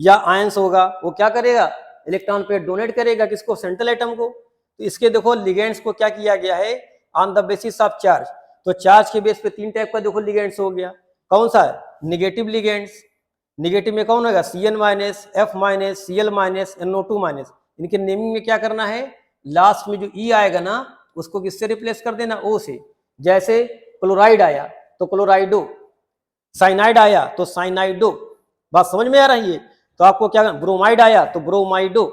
या आयंस होगा, वो क्या करेगा, इलेक्ट्रॉन पेयर डोनेट करेगा, किसको, सेंट्रल एटम को। तो इसके देखो लिगेंड्स को क्या किया गया है, on the basis of charge. तो चार्ज के बेस पे 3 टाइप का देखो लिगेंड्स हो गया, कौन सा है, निगेटिव लिगेंड्स। निगेटिव में कौन होगा, Cn-, F-, Cl-, NO2-। इनके नेमिंग में क्या करना है, लास्ट में जो ई आएगा ना, उसको किससे रिप्लेस कर देना, ओ से। जैसे क्लोराइड आया तो क्लोराइडो, साइनाइड आया तो साइनाइडो, बात समझ में आ रही है। तो आपको क्या, ब्रोमाइड आया तो ब्रोमाइडो,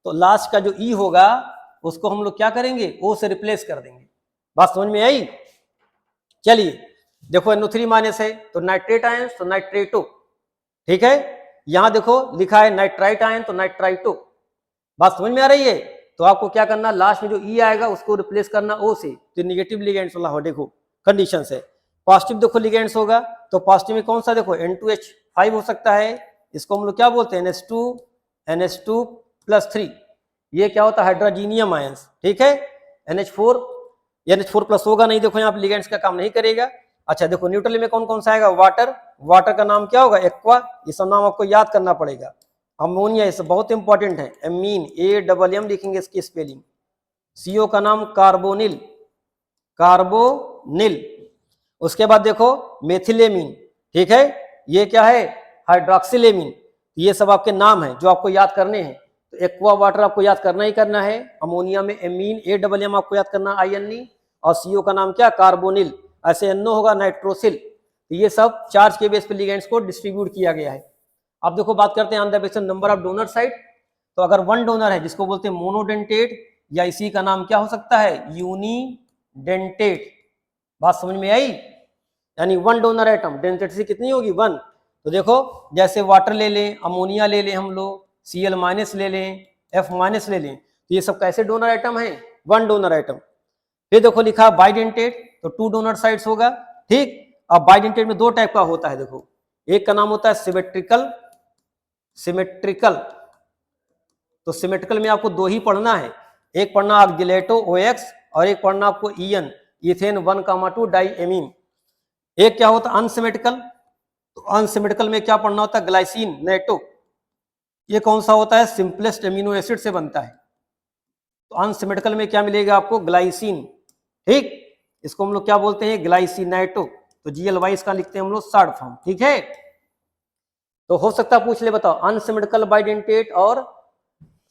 तो लास्ट का जो ई होगा उसको हम लोग क्या करेंगे, ओ से रिप्लेस कर देंगे। बात समझ में आई। चलिए देखो NO3- है तो नाइट्रेट आयन तो नाइट्रेटो, ठीक है। यहां देखो लिखा है नाइट्राइट आयन तो नाइट्राइटो, बात समझ में आ रही है। तो आपको क्या करना, लास्ट में जो ई आएगा उसको रिप्लेस करना ओ से। तो नेगेटिव लिगेंड्स वाला हो, देखो कंडीशन है। पॉजिटिव देखो लिगेंड्स होगा, तो पॉजिटिव में कौन सा, देखो N2H5 हो सकता है, इसको हम लोग क्या बोलते हैं, NH2+3। ये क्या होता है, हाइड्रोजीनियम आयंस, ठीक है। NH4+ होगा नहीं, देखो यहाँ पे लिगेंड्स का काम नहीं करेगा। अच्छा देखो न्यूट्रल में कौन कौन सा आएगा, वाटर, वाटर का नाम क्या होगा, एक्वा, ये सब नाम आपको याद करना पड़ेगा। अमोनिया, ये सब बहुत इंपॉर्टेंट है, एमीन, AMM लिखेंगे इसकी स्पेलिंग। CO का नाम कार्बोनिल, कार्बोनिल। उसके बाद देखो मेथिलेमीन, ठीक है, ये क्या है, हाइड्रोक्सिलेमीन। ये सब आपके नाम है जो आपको याद करने हैं। तो एक्वा वाटर आपको याद करना ही करना है, अमोनिया में एमीन, AMM आपको याद करना INE, और CO का नाम क्या, कार्बोनिल। ऐसे NO होगा नाइट्रोसिल। तो ये सब चार्ज के बेस पे लिगेंड्स को डिस्ट्रीब्यूट किया गया है। अब देखो बात करते हैं on the basis number of donor site. तो अगर 1 डोनर है जिसको बोलते हैं मोनोडेंटेट, या इसी का नाम क्या हो सकता है, यूनिडेंटेट। बात समझ में आई, यानी 1 डोनर एटम, डेंसिटी कितनी होगी, 1। तो देखो जैसे वाटर ले लें, अमोनिया ले लें हम लोग, Cl- ले लें, F- ले लें, तो ये सब कैसे डोनर एटम है, 1 डोनर एटम। फिर देखो लिखा बाइडेंटेट, तो 2 डोनर साइट्स होगा, ठीक। अब बाइडेंटेट में 2 टाइप का होता है, देखो एक का नाम होता है सिमेट्रिकल, सिमेट्रिकल। तो सिमेट्रिकल में आपको 2 ही पढ़ना है, एक पढ़ना आप गिलेटो OX, और एक पढ़ना आपको EN, इथेन 1,2 डाइएमीन। एक क्या होता है अनसिमेट्रिकल, तो अनसिमेट्रिकल में क्या पढ़ना होता है, ग्लाइसिन, नेटो। ये कौन सा होता है, सिंपलेस्ट एमिनो एसिड से बनता है, तो अनसिमेट्रिकल में क्या मिलेगा आपको, ग्लाइसिन। ठीक, इसको हम लोग क्या बोलते हैं, ग्लाइसिनेटो। तो GLY इसका लिखते हैं हम लोग शॉर्ट फॉर्म। ठीक है, तो हो सकता है पूछ ले, बताओ अनसिमेट्रिकल बाइडेंटेट और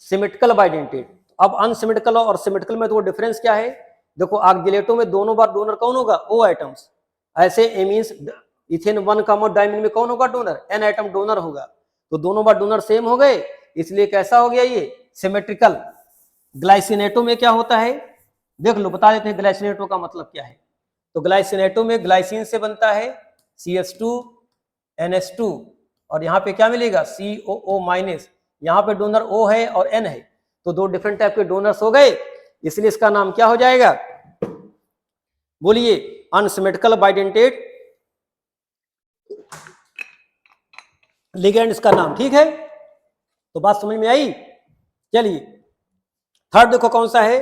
सिमेट्रिकल बाइडेंटेट। अब अनसिमेट्रिकल और सिमेट्रिकल में तो डिफरेंस क्या है, देखो ऑक्जिलेटो में दोनों बार डोनर कौन होगा, O आइटम्स। ऐसे एमीन्स इथेन 1 कॉमन डायमीन में कौन होगा डोनर, N आइटम डोनर होगा। तो दोनों बार डोनर सेम हो गए, इसलिए कैसा हो गया ये, सिमेट्रिकल। ग्लाइसिनेटो में क्या होता है, देख लो, बता देते हैं ग्लाइसिनेटो का मतलब क्या है। तो ग्लाइसिनेटो में ग्लाइसिन से बनता है CH2NH2, और यहाँ पे क्या मिलेगा, COO-। यहाँ पे डोनर O है और N है, तो दो डिफरेंट टाइप के डोनर्स हो गए, इसलिए इसका नाम क्या हो जाएगा, बोलिए, अनसिमेट्रिकल बाइडेंटेट लिगेंड इसका नाम। ठीक है, तो बात समझ में आई। चलिए थर्ड देखो कौन सा है,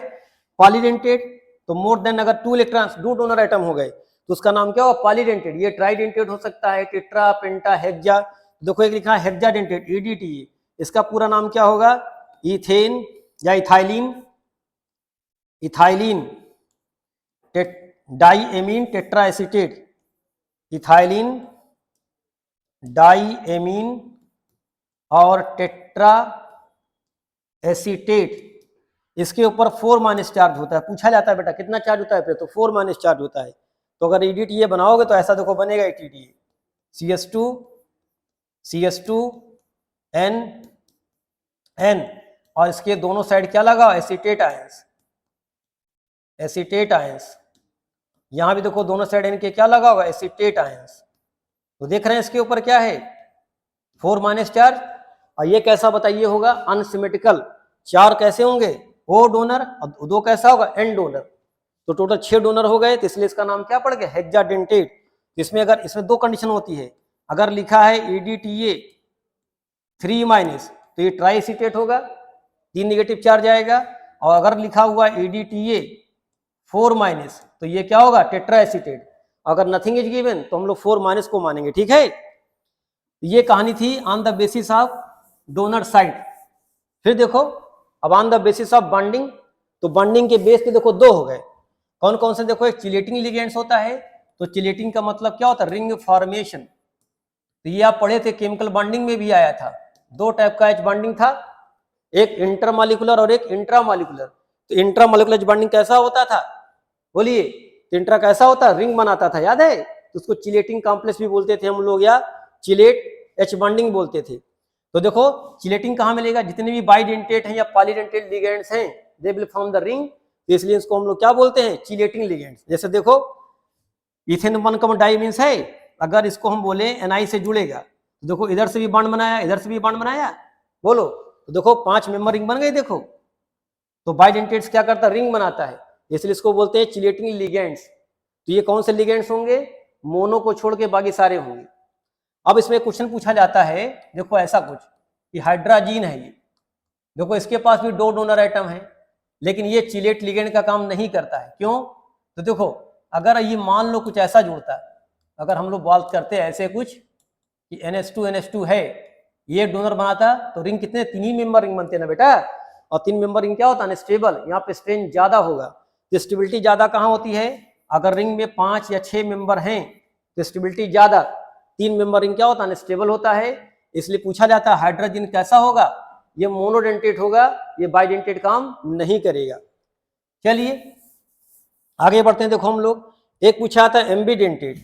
पॉलीडेंटेट। तो मोर देन अगर 2 इलेक्ट्रॉन्स, 2 डोनर आइटम हो गए तो उसका नाम क्या होगा, पॉलीडेंटेट। ये ट्राइडेंटेट हो सकता है, टेट्रा, पेंटा, हेक्सा। देखो एक लिखा है हेक्साडेंटेट, EDTA, इसका पूरा नाम क्या होगा, इथेन या ethylene, ethylene diamine tetra acetate, ethylene diamine और टेट्रा एसीटेट। इसके ऊपर 4- चार्ज होता है। पूछा जाता है बेटा कितना चार्ज होता है पे, तो 4- चार्ज होता है। तो अगर EDTA बनाओगे तो ऐसा देखो बनेगा EDTA, CH2 N और इसके दोनों साइड क्या लगा, एसीटेट आयंस, एसीटेट आयंस। यहां भी देखो दोनों साइड N के क्या लगा होगा, एसीटेट आयंस। तो देख रहे हैं इसके ऊपर क्या है, 4- चार्ज। और ये कैसा बताइए होगा, अनसिमेट्रिकल। 4 कैसे होंगे, O डोनर, और 2 कैसा होगा, N डोनर। तो टोटल 6 डोनर हो गए, तो इसलिए इसका नाम क्या पड़ गया, हेक्साडेंटेट। इसमें अगर इसमें 2 कंडीशन होती है, अगर लिखा है EDTA 3- तो ये ट्राईएसीटेट होगा, 3 नेगेटिव चार्ज आएगा। और अगर लिखा हुआ EDTA 4- तो ये क्या होगा, टेट्रा एसीटेट। अगर नथिंग इज गिवन तो हम लोग 4- को मानेंगे। ठीक है, ये कहानी थी on the basis of donor side. फिर देखो अब on the basis of bonding, तो बॉन्डिंग के बेस पे देखो 2 हो गए, कौन कौन से, देखो एक चिलेटिंग लिगेंड्स होता है। तो चिलेटिंग का मतलब क्या होता है, रिंग फॉर्मेशन। तो ये आप पढ़े थे, केमिकल बॉन्डिंग में भी आया था। 2 टाइप का H बॉन्डिंग था, एक इंटरमॉलिक्यूलर और एक इंट्रामॉलिक्यूलर। तो इंट्रामॉलिक्यूलर बॉन्डिंग कैसा होता था, बोलिए, तो इंट्रा कैसा होता है, रिंग बनाता था, याद है। तो उसको चिलेटिंग कॉम्प्लेक्स भी बोलते थे हम लोग, या चिलेट H बॉन्डिंग बोलते थे। तो देखो चिलेटिंग कहाँ मिलेगा, जितने भी बाइडेंटेट हैं या पॉलीडेंटेट लिगेंड्स हैं, they will form the ring. तो इसलिए इसको हम लोग क्या बोलते हैं, चिलेटिंग लिगेंड्स। जैसे देखो इथेन 1 कॉमन डाईमीन्स है, अगर इसको हम बोले Ni से जुड़ेगा, तो देखो इधर से भी बॉन्ड बनाया, इधर से भी बॉन्ड बनाया, बोलो, तो देखो 5 मेंबर रिंग बन गई। देखो तो बाइडेंटेट्स क्या करता है, रिंग बनाता है, इसलिए इसको बोलते हैं चिलेटिंग लिगेंड्स। तो ये कौन से लिगेंड्स होंगे, मोनो को छोड़ के बाकी सारे होंगे। अब इसमें क्वेश्चन पूछा जाता है, देखो ऐसा कुछ कि हाइड्राजीन है ये, देखो इसके पास भी 2 डोनर आइटम है, लेकिन ये चिलेट लिगेंड का काम नहीं करता है। क्यों, तो देखो अगर ये मान लो कुछ ऐसा जुड़ता है, अगर हम लोग बात करते हैं ऐसे कुछ कि NH2 है, ये डोनर बनाता, तो रिंग कितने, 3 ही मेंबर रिंग बनते हैं ना बेटा। और 3 मेंबर रिंग क्या होता है, अनस्टेबल, यहाँ पे स्ट्रेन ज्यादा होगा। तो स्टेबिलिटी ज्यादा कहाँ होती है, अगर रिंग में 5 या 6 मेंबर हैं तो स्टेबिलिटी ज्यादा। 3 मेंबर रिंग क्या होता है, अनस्टेबल होता है। इसलिए पूछा जाता है हाइड्रोजन कैसा होगा, ये मोनोडेंटेट होगा, ये बाइडेंटेट काम नहीं करेगा। चलिए आगे बढ़ते हैं। देखो हम लोग, एक पूछा था एम्बीडेंटेट।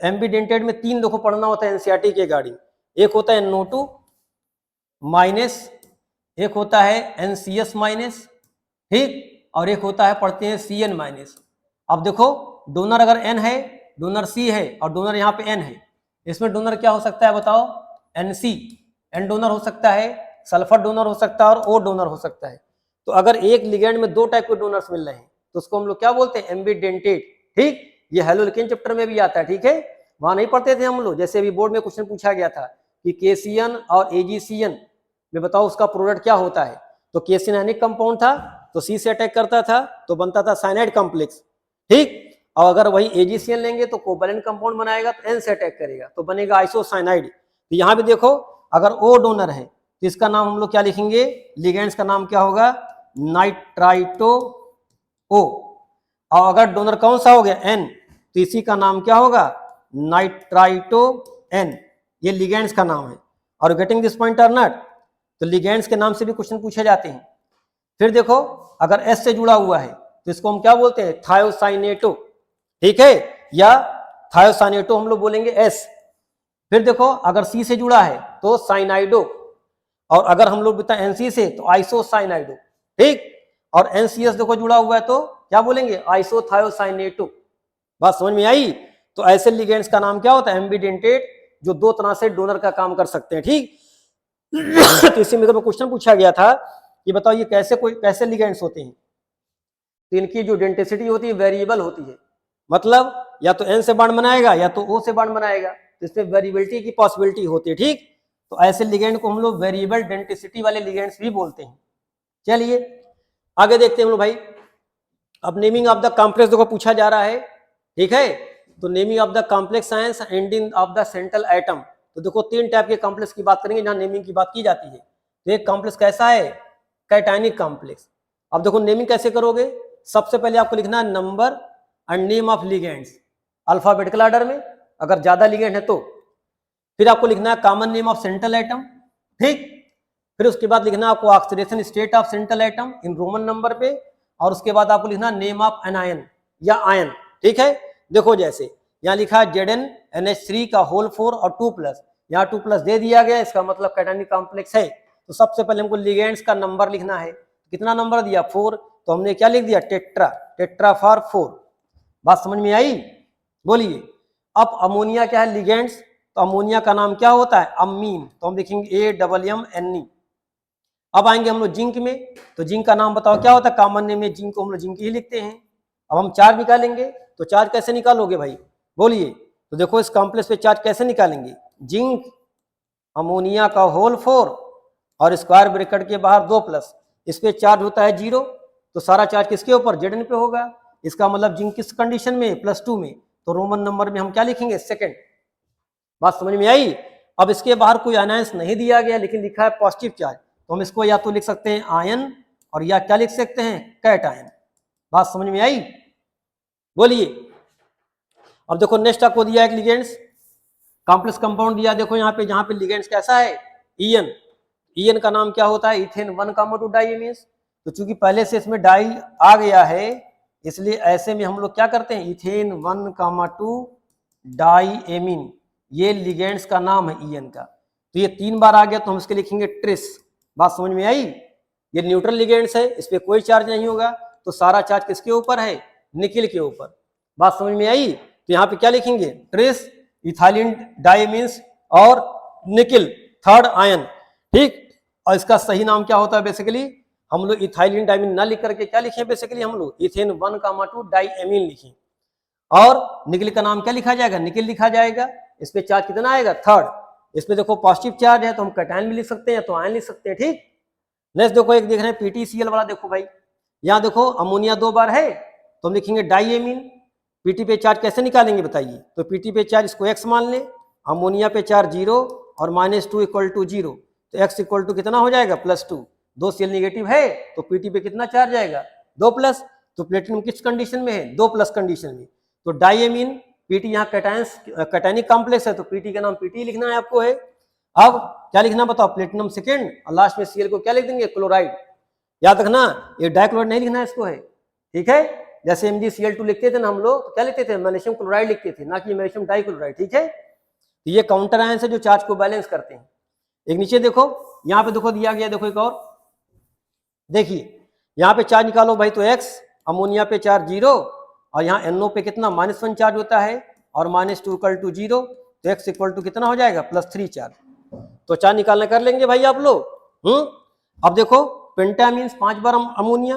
एम्बीडेंटेट में 3 देखो पढ़ना होता है एनसीईआरटी के गाड़ी। एक होता है NO2-, एक होता है NCS-, ठीक, और एक होता है पढ़ते हैं CN-। अब देखो डोनर अगर N है, डोनर C है और डोनर यहाँ पे N है, इसमें डोनर क्या हो सकता है बताओ, NC, N डोनर हो सकता है, सल्फर डोनर हो सकता है और O डोनर हो सकता है। तो अगर एक लिगेंड में 2 टाइप के डोनर्स मिल रहे हैं तो उसको हम लोग क्या बोलते हैं, एम्बीडेंटेट। ठीक, ये हेलोल्केन चैप्टर में भी आता है। ठीक है, वहां नहीं पढ़ते थे हम लोग, जैसे अभी बोर्ड में क्वेश्चन पूछा गया था कि KCN और AgCN में बताओ उसका प्रोडक्ट क्या होता है। तो KCN एनिक कंपाउंड था, तो C से अटैक करता था तो बनता था साइनाइड कॉम्प्लेक्स। ठीक, और अगर वही AgCN लेंगे तो कोवैलेंट कंपाउंड बनाएगा तो N से अटैक करेगा तो बनेगा आइसोसाइनाइड। तो यहाँ भी देखो अगर O डोनर है तो इसका नाम हम लोग क्या लिखेंगे, लिगेंड्स का नाम क्या होगा, नाइट्राइटो ओ। और अगर डोनर कौन सा हो गया N, तो इसी का नाम क्या होगा, नाइट्राइटो N। ये लिगेंड्स का नाम है। और getting this point or not, तो लिगेंड्स के नाम से भी क्वेश्चन पूछे जाते हैं। फिर देखो अगर S से जुड़ा हुआ है तो इसको हम क्या बोलते हैं, थायोसाइनेटो, ठीक है, या थायोसाइनेटो हम लोग बोलेंगे S। फिर देखो अगर C से जुड़ा है तो साइनाइडो, और अगर हम लोग बताएं NC से तो आइसोसाइनाइडो, ठीक। और NCS देखो जुड़ा हुआ है तो क्या बोलेंगे, आइसोथायोसाइनेटो। बात समझ में आई। तो ऐसे लिगेंड्स का नाम क्या होता है, एम्बिडेंटेट, जो दो तरह से डोनर का काम कर सकते हैं, ठीक। तो इसी में क्वेश्चन पूछा गया था कि बताओ ये कैसे लिगेंड्स होते हैं। तो इनकी जो डेंटिसिटी होती है वेरिएबल होती है, मतलब या तो N से बॉन्ड बनाएगा या तो O से बॉन्ड बनाएगा, तो इसमें वेरिएबिलिटी की पॉसिबिलिटी होती है, ठीक। तो ऐसे लिगेंड को हम लोग वेरिएबल डेंटिसिटी वाले लिगेंड्स भी बोलते हैं। चलिए आगे देखते हैं हम लोग भाई। अब नेमिंग ऑफ द कॉम्प्लेक्स देखो पूछा जा रहा है, ठीक है। तो naming of the complex science ending of the central atom. तो देखो तीन टाइप के कॉम्प्लेक्स की बात करेंगे जहां नेमिंग की बात की जाती है। तो एक कॉम्प्लेक्स कैसा है, कैटायनिक कॉम्प्लेक्स। अब देखो नेमिंग कैसे करोगे, सबसे पहले आपको लिखना है number and name of ligands, alphabetical order में, अगर ज्यादा लिगेंड है तो। फिर आपको लिखना है common name of central atom, ठीक। फिर उसके बाद लिखना है आपको oxidation state of central atom in Roman number पे, और उसके बाद आपको लिखना नेम ऑफ एनायन या आयन, ठीक है। देखो जैसे यहाँ लिखा है ZnNH3 का होल 4 और 2+, यहाँ 2+ दे दिया गया, इसका मतलब कैटायनिक कॉम्प्लेक्स है। तो सबसे पहले हमको लिगेंड्स का नंबर लिखना है, कितना नंबर दिया 4, तो हमने क्या लिख दिया टेट्रा फॉर 4। बात समझ में आई, बोलिए। अब अमोनिया क्या है लिगेंड्स, तो अमोनिया का नाम क्या होता है अमीन, तो हम लिखेंगे AMMNE। अब आएंगे हम लोग जिंक में, तो जिंक का नाम बताओ क्या होता है, कॉमन नेम में जिंक को हम लोग जिंक ही लिखते हैं। अब हम चार्ज निकालेंगे, तो चार्ज कैसे निकालोगे भाई, बोलिए। तो देखो इस कॉम्प्लेक्स पे चार्ज कैसे निकालेंगे, जिंक अमोनिया का होल 4 और स्क्वायर ब्रैकेट के बाहर 2+, इस पे चार्ज होता है 0, तो सारा चार्ज किसके ऊपर, Zn पे होगा। इसका मतलब जिंक किस कंडीशन में, +2 में, तो रोमन नंबर में हम क्या लिखेंगे सेकंड। बात समझ में आई। अब इसके बाहर कोई आयनांस नहीं दिया गया लेकिन लिखा है पॉजिटिव चार्ज, तो हम इसको या तो लिख सकते हैं आयन और या क्या लिख सकते हैं कैटायन। बात समझ में आई, बोलिए। अब देखो नेक्स्ट आपको दिया है लिगेंड्स, कॉम्प्लेक्स कंपाउंड दिया, देखो यहाँ पे, जहाँ पे लिगेंड्स कैसा है ईएन का नाम क्या होता है इथेन 1,2 डाइएमीन्स। तो चूंकि पहले से इसमें डाई आ गया है, इसलिए ऐसे में हम लोग क्या करते हैं इथेन 1,2 डाइएमीन, ये लिगेंड्स का नाम है ईएन का। तो ये 3 बार आ गया तो हम इसके लिखेंगे ट्रिस। बात समझ में आई। ये न्यूट्रल लिगेंड्स है, इस पे कोई चार्ज नहीं होगा, तो सारा चार्ज किसके ऊपर है, निकिल के ऊपर। बात समझ में आई। तो यहाँ पे क्या लिखेंगे ट्रिस, इथाइलिन डाइमीन्स और निकिल थर्ड आयन, ठीक। और इसका सही नाम क्या होता है, बेसिकली हम लोग इथाइलिन डाइमीन ना लिख करके क्या लिखे, बेसिकली हम लोग इथेन 1,2 डाइएमीन लिखें, और निकिल का नाम क्या लिखा जाएगा, निकिल लिखा जाएगा। इस पे चार्ज कितना आएगा थर्ड। इस पे देखो पॉजिटिव चार्ज है तो हम कैटायन भी लिख सकते हैं, तो आयन लिख सकते हैं, ठीक। नेक्स्ट देखो एक देख रहे हैं PTCl वाला, देखो भाई यहाँ देखो अमोनिया 2 बार है तो हम लिखेंगे डाइएमीन। पीटी पे चार्ज कैसे निकालेंगे बताइए, तो पीटी पे चार्ज इसको x मान ले, अमोनिया पे चार्ज 0 और -2 = 0, तो x = कितना हो जाएगा +2। 2 Cl निगेटिव है तो पीटी पे कितना चार्ज आएगा 2+, तो प्लेटिनम किस कंडीशन में है 2+ कंडीशन में। तो डाइएमीन पीटी यहाँ कैटायनिक कॉम्प्लेक्स है तो पीटी का नाम पीटी लिखना है आपको है। अब क्या लिखना बताओ, प्लेटिनम सेकेंड और लास्ट में Cl को क्या लिख देंगे क्लोराइड। याद रखना ये डाइक्लोराइड नहीं लिखना है इसको है, ठीक है। जैसे MgCl2 लिखते थे ना हम लोग, तो क्या लिखते थे मैग्नीशियम क्लोराइड लिखते थे, ना कि मैग्नीशियम डाइक्लोराइड, ठीक है। तो ये काउंटर आयन से जो चार्ज को बैलेंस करते हैं। एक नीचे देखो, यहाँ पे देखो दिया गया, देखो एक और देखिए, यहाँ पे चार्ज निकालो भाई, तो x अमोनिया पे चार्ज 0 और यहाँ NO पे कितना -1 चार्ज होता है और -2 = 0, तो x = कितना हो जाएगा +3 चार्ज। तो चार्ज निकालना कर लेंगे भाई आप लोग। अब देखो पेंटामीन्स 5 बार अमोनिया,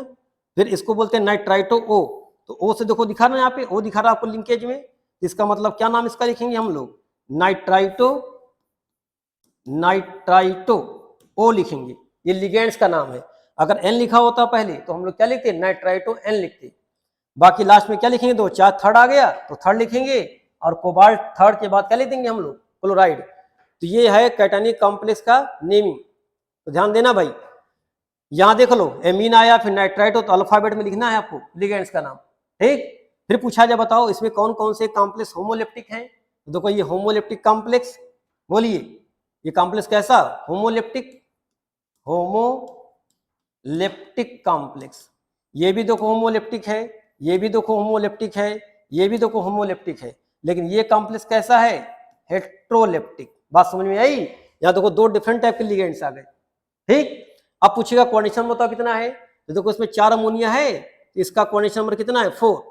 फिर इसको बोलते हैं नाइट्राइटो O, तो O से देखो दिखा रहा है यहाँ पे, O दिखा रहा है आपको लिंकेज में, इसका मतलब क्या नाम इसका लिखेंगे हम लोग नाइट्राइटो O लिखेंगे, ये लिगेंड्स का नाम है। अगर N लिखा होता पहले तो हम लोग क्या लिखते नाइट्राइटो N लिखते। बाकी लास्ट में क्या लिखेंगे, दो चार थर्ड आ गया तो थर्ड लिखेंगे, और कोबाल्ट थर्ड के बाद क्या लिख देंगे हम लोग क्लोराइड। तो ये है कैटायनिक कॉम्प्लेक्स का नेमिंग, तो ध्यान देना भाई। यहां देख लो एमीन आया, फिर नाइट्राइट हो, तो अल्फाबेट में लिखना है आपको लिगेंड्स का नाम। ठीक, फिर पूछा जाए बताओ इसमें कौन कौन से कॉम्प्लेक्स होमोलेप्टिक हैं। तो देखो ये होमोलेप्टिक कॉम्प्लेक्स, बोलिए ये कॉम्प्लेक्स कैसा, होमोलेप्टिक, होमोलेप्टिक कॉम्प्लेक्स। ये भी देखो होमोलेप्टिक है, ये भी देखो होमोलेप्टिक है, ये भी देखो होमोलेप्टिक है, लेकिन ये कॉम्प्लेक्स कैसा है, हेट्रोलेप्टिक। बात समझ में आई। यहाँ देखो दो डिफरेंट टाइप के लिगेंड्स आ गए। ठीक, अब पूछेगा कोऑर्डिनेशन बताओ कितना है, तो देखो इसमें 4 अमोनिया है, इसका कोऑर्डिनेशन नंबर कितना है 4।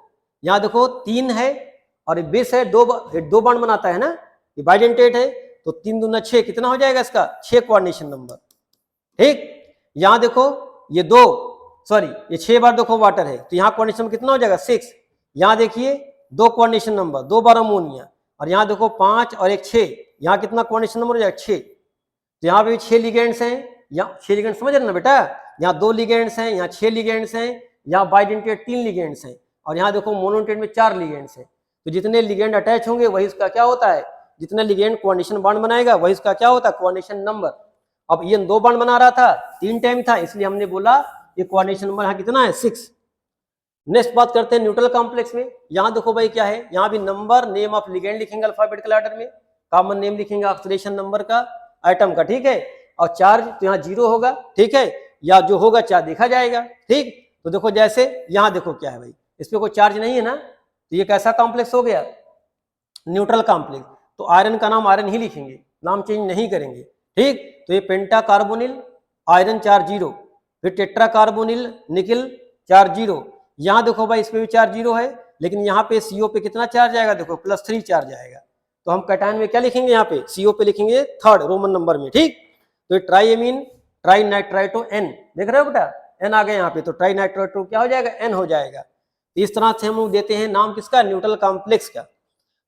यहाँ देखो 3 है और ये बेस है, दो बॉन्ड बनाता है ना, ये बाइडेंटेट है, तो 3 दूना 6 कितना हो जाएगा इसका 6 कोऑर्डिनेशन नंबर। ठीक, यहाँ देखो ये ये 6 बार देखो वाटर है, तो यहाँ कोऑर्डिनेशन नंबर कितना हो जाएगा 6। यहाँ देखिए 2 कोऑर्डिनेशन नंबर, 2 बार अमोनिया, और यहाँ देखो 5 और 1 6, यहाँ कितना कोऑर्डिनेशन नंबर हो जाएगा 6। तो यहाँ पे भी 6 लिगेंड्स हैं, यहाँ 6 लिगेंड्स समझ रहे ना बेटा, यहाँ 2 लिगेंड्स हैं, यहाँ 6 लिगेंड्स हैं, यहाँ बाइडेंटेट 3 लिगेंड्स हैं, और यहाँ देखो मोनोडेंटेट में 4 लिगेंड्स हैं। तो जितने लिगेंड अटैच होंगे वही उसका क्या होता है, जितने लिगेंड कोऑर्डिनेशन बॉन्ड बनाएगा वही उसका क्या होता है कोऑर्डिनेशन नंबर। अब ये 2 बॉन्ड बना रहा था, 3 टाइम था, इसलिए हमने बोला ये कोऑर्डिनेशन नंबर यहाँ कितना है 6। नेक्स्ट बात करते हैं न्यूट्रल कॉम्प्लेक्स में। यहाँ देखो भाई क्या है, यहाँ भी नंबर, नेम ऑफ लिगेंड लिखेंगे अल्फाबेटिकल ऑर्डर में, कॉमन नेम लिखेंगे ऑक्सीडेशन नंबर का, आइटम का, ठीक है, और चार्ज तो यहाँ 0 होगा, ठीक है, या जो होगा चार्ज देखा जाएगा। ठीक, तो देखो जैसे यहाँ देखो क्या है भाई, इस पे कोई चार्ज नहीं है ना, तो ये कैसा कॉम्प्लेक्स हो गया, न्यूट्रल कॉम्प्लेक्स। तो आयरन का नाम आयरन ही लिखेंगे, नाम चेंज नहीं करेंगे। ठीक, तो ये पेंटा कार्बोनिल आयरन चार्ज 0, फिर टेट्रा कार्बोनिल निकिल चार्ज 0। यहाँ देखो भाई इसमें भी चार्ज 0 है, लेकिन यहाँ पे CO पे कितना चार्ज आएगा, देखो +3 चार्ज आएगा। तो हम कैटायन में क्या लिखेंगे, यहाँ पे CO पे लिखेंगे 3rd रोमन नंबर में। ठीक, तो ये ट्राईएमीन ट्राई नाइट्राइटो N, देख रहे हो बेटा N आ गए यहाँ पे, तो ट्राई नाइट्राइटो क्या हो जाएगा N हो जाएगा। इस तरह से हम लोग देते हैं नाम किसका, न्यूट्रल कॉम्प्लेक्स का।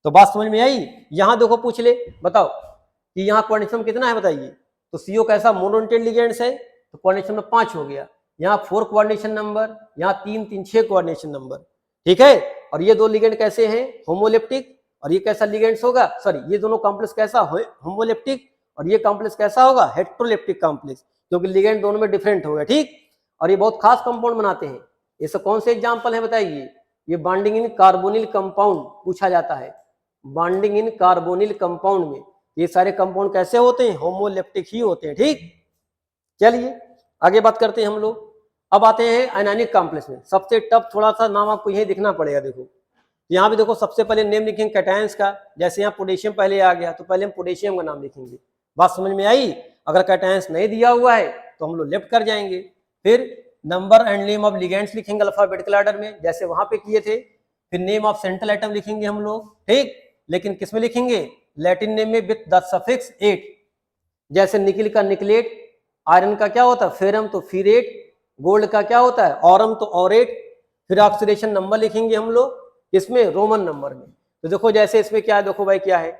तो बात समझ में आई। यहाँ देखो पूछ ले बताओ कि यहाँ कोऑर्डिनेशन कितना है बताइए, तो CO कैसा मोनोडेंटेट लिगेंड्स है, तो कोऑर्डिनेशन नंबर 5 हो गया। यहाँ 4 कोऑर्डिनेशन नंबर, यहाँ 3 3 6 कोऑर्डिनेशन नंबर, ठीक है। और ये 2 लिगेंड कैसे हैं, होमोलेप्टिक, और ये कैसा लिगेंड्स होगा, सॉरी ये दोनों कॉम्प्लेक्स कैसा होमोलेप्टिक, और ये कॉम्प्लेक्स कैसा होगा हेट्रोलेप्टिक कॉम्प्लेक्स, क्योंकि लिगेंड दोनों में डिफरेंट होगा। ठीक, और ये बहुत खास कंपाउंड बनाते हैं। ये सब कौन से एग्जाम्पल है बताइए, ये बॉन्डिंग इन कार्बोनिल कंपाउंड पूछा जाता है, बॉन्डिंग इन कार्बोनिल कंपाउंड में ये सारे कंपाउंड कैसे होते हैं, होमोलेप्टिक ही होते हैं। ठीक, चलिए आगे बात करते हैं हम लोग। अब आते हैं आयनिक कॉम्प्लेक्स में, सबसे टफ थोड़ा सा नाम आपको यही दिखना पड़ेगा। देखो यहाँ भी देखो सबसे पहले नेम लिखेंगे कैटायंस का, जैसे यहाँ पोटेशियम पहले आ गया तो पहले हम पोटेशियम का नाम लिखेंगे। बात समझ में आई। अगर कैटायंस नहीं दिया हुआ है तो हम लोग लेफ्ट कर जाएंगे। फिर number and name of ligands लिखेंगे अल्फाबेटिकल ऑर्डर में, जैसे वहां पे किए थे। फिर नेम ऑफ सेंट्रल एटम लिखेंगे हम लोग, ठीक, लेकिन किसमें लिखेंगे, लैटिन नेम में विद द सफिक्स 8। जैसे निकिल का निकलेट, आयरन का क्या होता है फेरम तो फीरेट, गोल्ड का क्या होता है ऑरम तो ऑरेट। फिर ऑक्सीडेशन नंबर लिखेंगे हम लोग इसमें रोमन नंबर में। तो देखो जैसे इसमें क्या है, देखो भाई क्या है,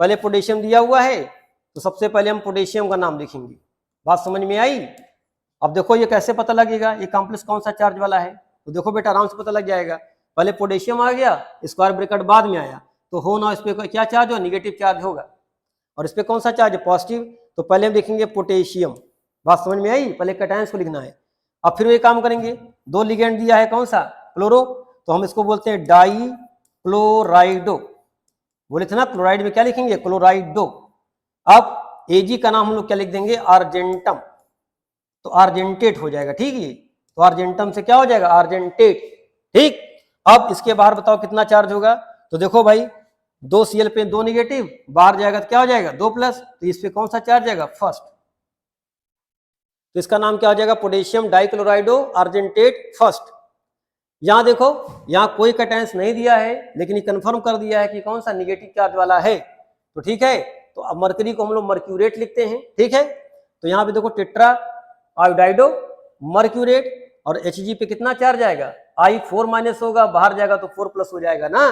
पहले पोटेशियम दिया हुआ है तो सबसे पहले हम पोटेशियम का नाम लिखेंगे। बात समझ में आई। अब देखो ये कैसे पता लगेगा ये कॉम्प्लेक्स कौन सा चार्ज वाला है, तो देखो बेटा आराम से पता लग जाएगा। पहले पोटेशियम आ गया, स्क्वायर ब्रैकेट बाद में आया, तो हो ना इस पे क्या चार्ज हो, निगेटिव चार्ज होगा, और इस पे कौन सा चार्ज है पॉजिटिव। तो पहले हम लिखेंगे पोटेशियम। बात समझ में आई, पहले कैटायंस को लिखना है। अब फिर ये काम करेंगे, 2 लिगेंड दिया है कौन सा क्लोरो, तो हम इसको बोलते हैं डाई क्लोराइडो। बोले थे ना क्लोराइड में क्या लिखेंगे क्लोराइडो। अब Ag का नाम हम लोग क्या लिख देंगे आर्जेंटम, तो आर्जेंटेट हो जाएगा, ठीक है। तो आर्जेंटम से क्या हो जाएगा आर्जेंटेट, ठीक। अब इसके बाहर बताओ कितना चार्ज होगा, तो देखो भाई 2 Cl पे 2 निगेटिव, बाहर जाएगा तो क्या हो जाएगा 2 प्लस, तो इस पे कौन सा चार्ज जाएगा फर्स्ट, तो इसका नाम क्या हो जाएगा पोटेशियम डाइक्लोराइडो आर्जेंटेट फर्स्ट। यहां देखो यहाँ कोई कैटायंस नहीं दिया है, लेकिन ये कंफर्म कर दिया है कि कौन सा निगेटिव चार्ज वाला है, तो ठीक है। तो अब मरकरी को हम लोग मर्क्यूरेट लिखते हैं, ठीक है। तो यहाँ पे देखो टेट्रा आयोडाइडो मर्क्यूरेट, और Hg पे कितना चार्ज आएगा I 4 माइनस होगा, बाहर जाएगा तो 4 प्लस हो जाएगा ना,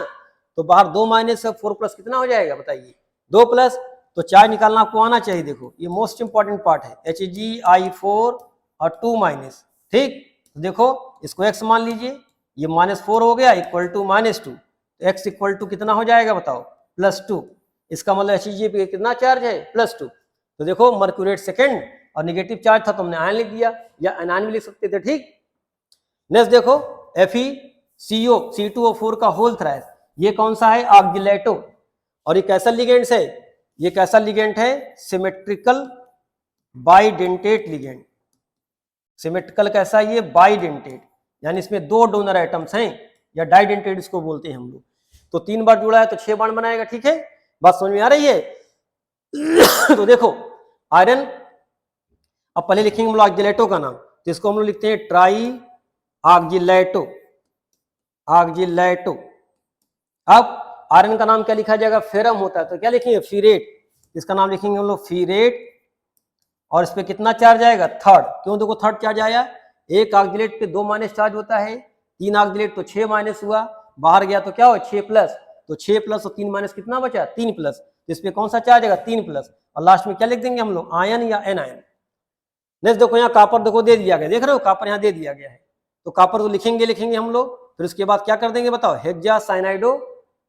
तो बाहर 2 माइनस है 4 प्लस कितना हो जाएगा बताइए 2 प्लस। तो चार्ज निकालना आपको आना चाहिए, देखो ये मोस्ट इंपॉर्टेंट पार्ट है, Hg I4 और 2 माइनस, ठीक। तो देखो इसको x मान लीजिए, ये -4 हो गया इक्वल टू -2, तो x इक्वल टू कितना हो जाएगा बताओ +2। इसका मतलब Hg पे कितना चार्ज है +2। तो देखो मर्क्यूरेट सेकेंड और निगेटिव चार्ज था तो हमने आयन लिख दिया, या एनायन भी लिख सकते थे। ठीक, नेक्स्ट देखो FeCO, C2O4 का होल थ्राइस, ये कौन सा है? ऑक्जिलेटो। और ये कैसा लिगेंड है? ये कैसा लिगेंड है? Symmetrical bidentate ligand. सिमेट्रिकल कैसा है ये? बाइडेंटेट, यानी इसमें 2 डोनर एटम्स हैं, या डाइडेंटेट इसको बोलते हैं हम लोग। तो 3 बार जुड़ा है तो 6 बार बनाएगा। ठीक है, बात समझ में आ रही है? तो देखो आयरन, अब पहले लिखेंगे हम लोग ऑक्जिलेटो का नाम, तो इसको हम लोग लिखते हैं ट्राई ऑक्जिलेटो, ऑक्जिलेटो। अब आयरन का नाम क्या लिखा जाएगा? फेरम होता है तो क्या लिखेंगे? फीरेट। इसका नाम लिखेंगे हम लोग फीरेट, और इस पे कितना चार्ज आएगा? थर्ड। क्यों? देखो थर्ड चार्ज आया, एक ऑक्जिलेट पे 2 माइनस चार्ज होता है, 3 ऑक्जिलेट तो 6 माइनस हुआ, बाहर गया तो क्या हुआ? 6 प्लस, तो 6 प्लस और 3 माइनस कितना बचा? 3 प्लस। तो इस पे कौन सा चार्ज आएगा? 3 प्लस, और लास्ट में क्या लिख देंगे हम लोग? आयन या एनायन। नेक्स्ट देखो यहाँ कापर देखो दे दिया गया, देख रहे हो कापर यहाँ दे दिया गया है, तो कापर तो लिखेंगे हम लोग। फिर उसके बाद क्या कर देंगे बताओ? हेक्सा साइनाइडो,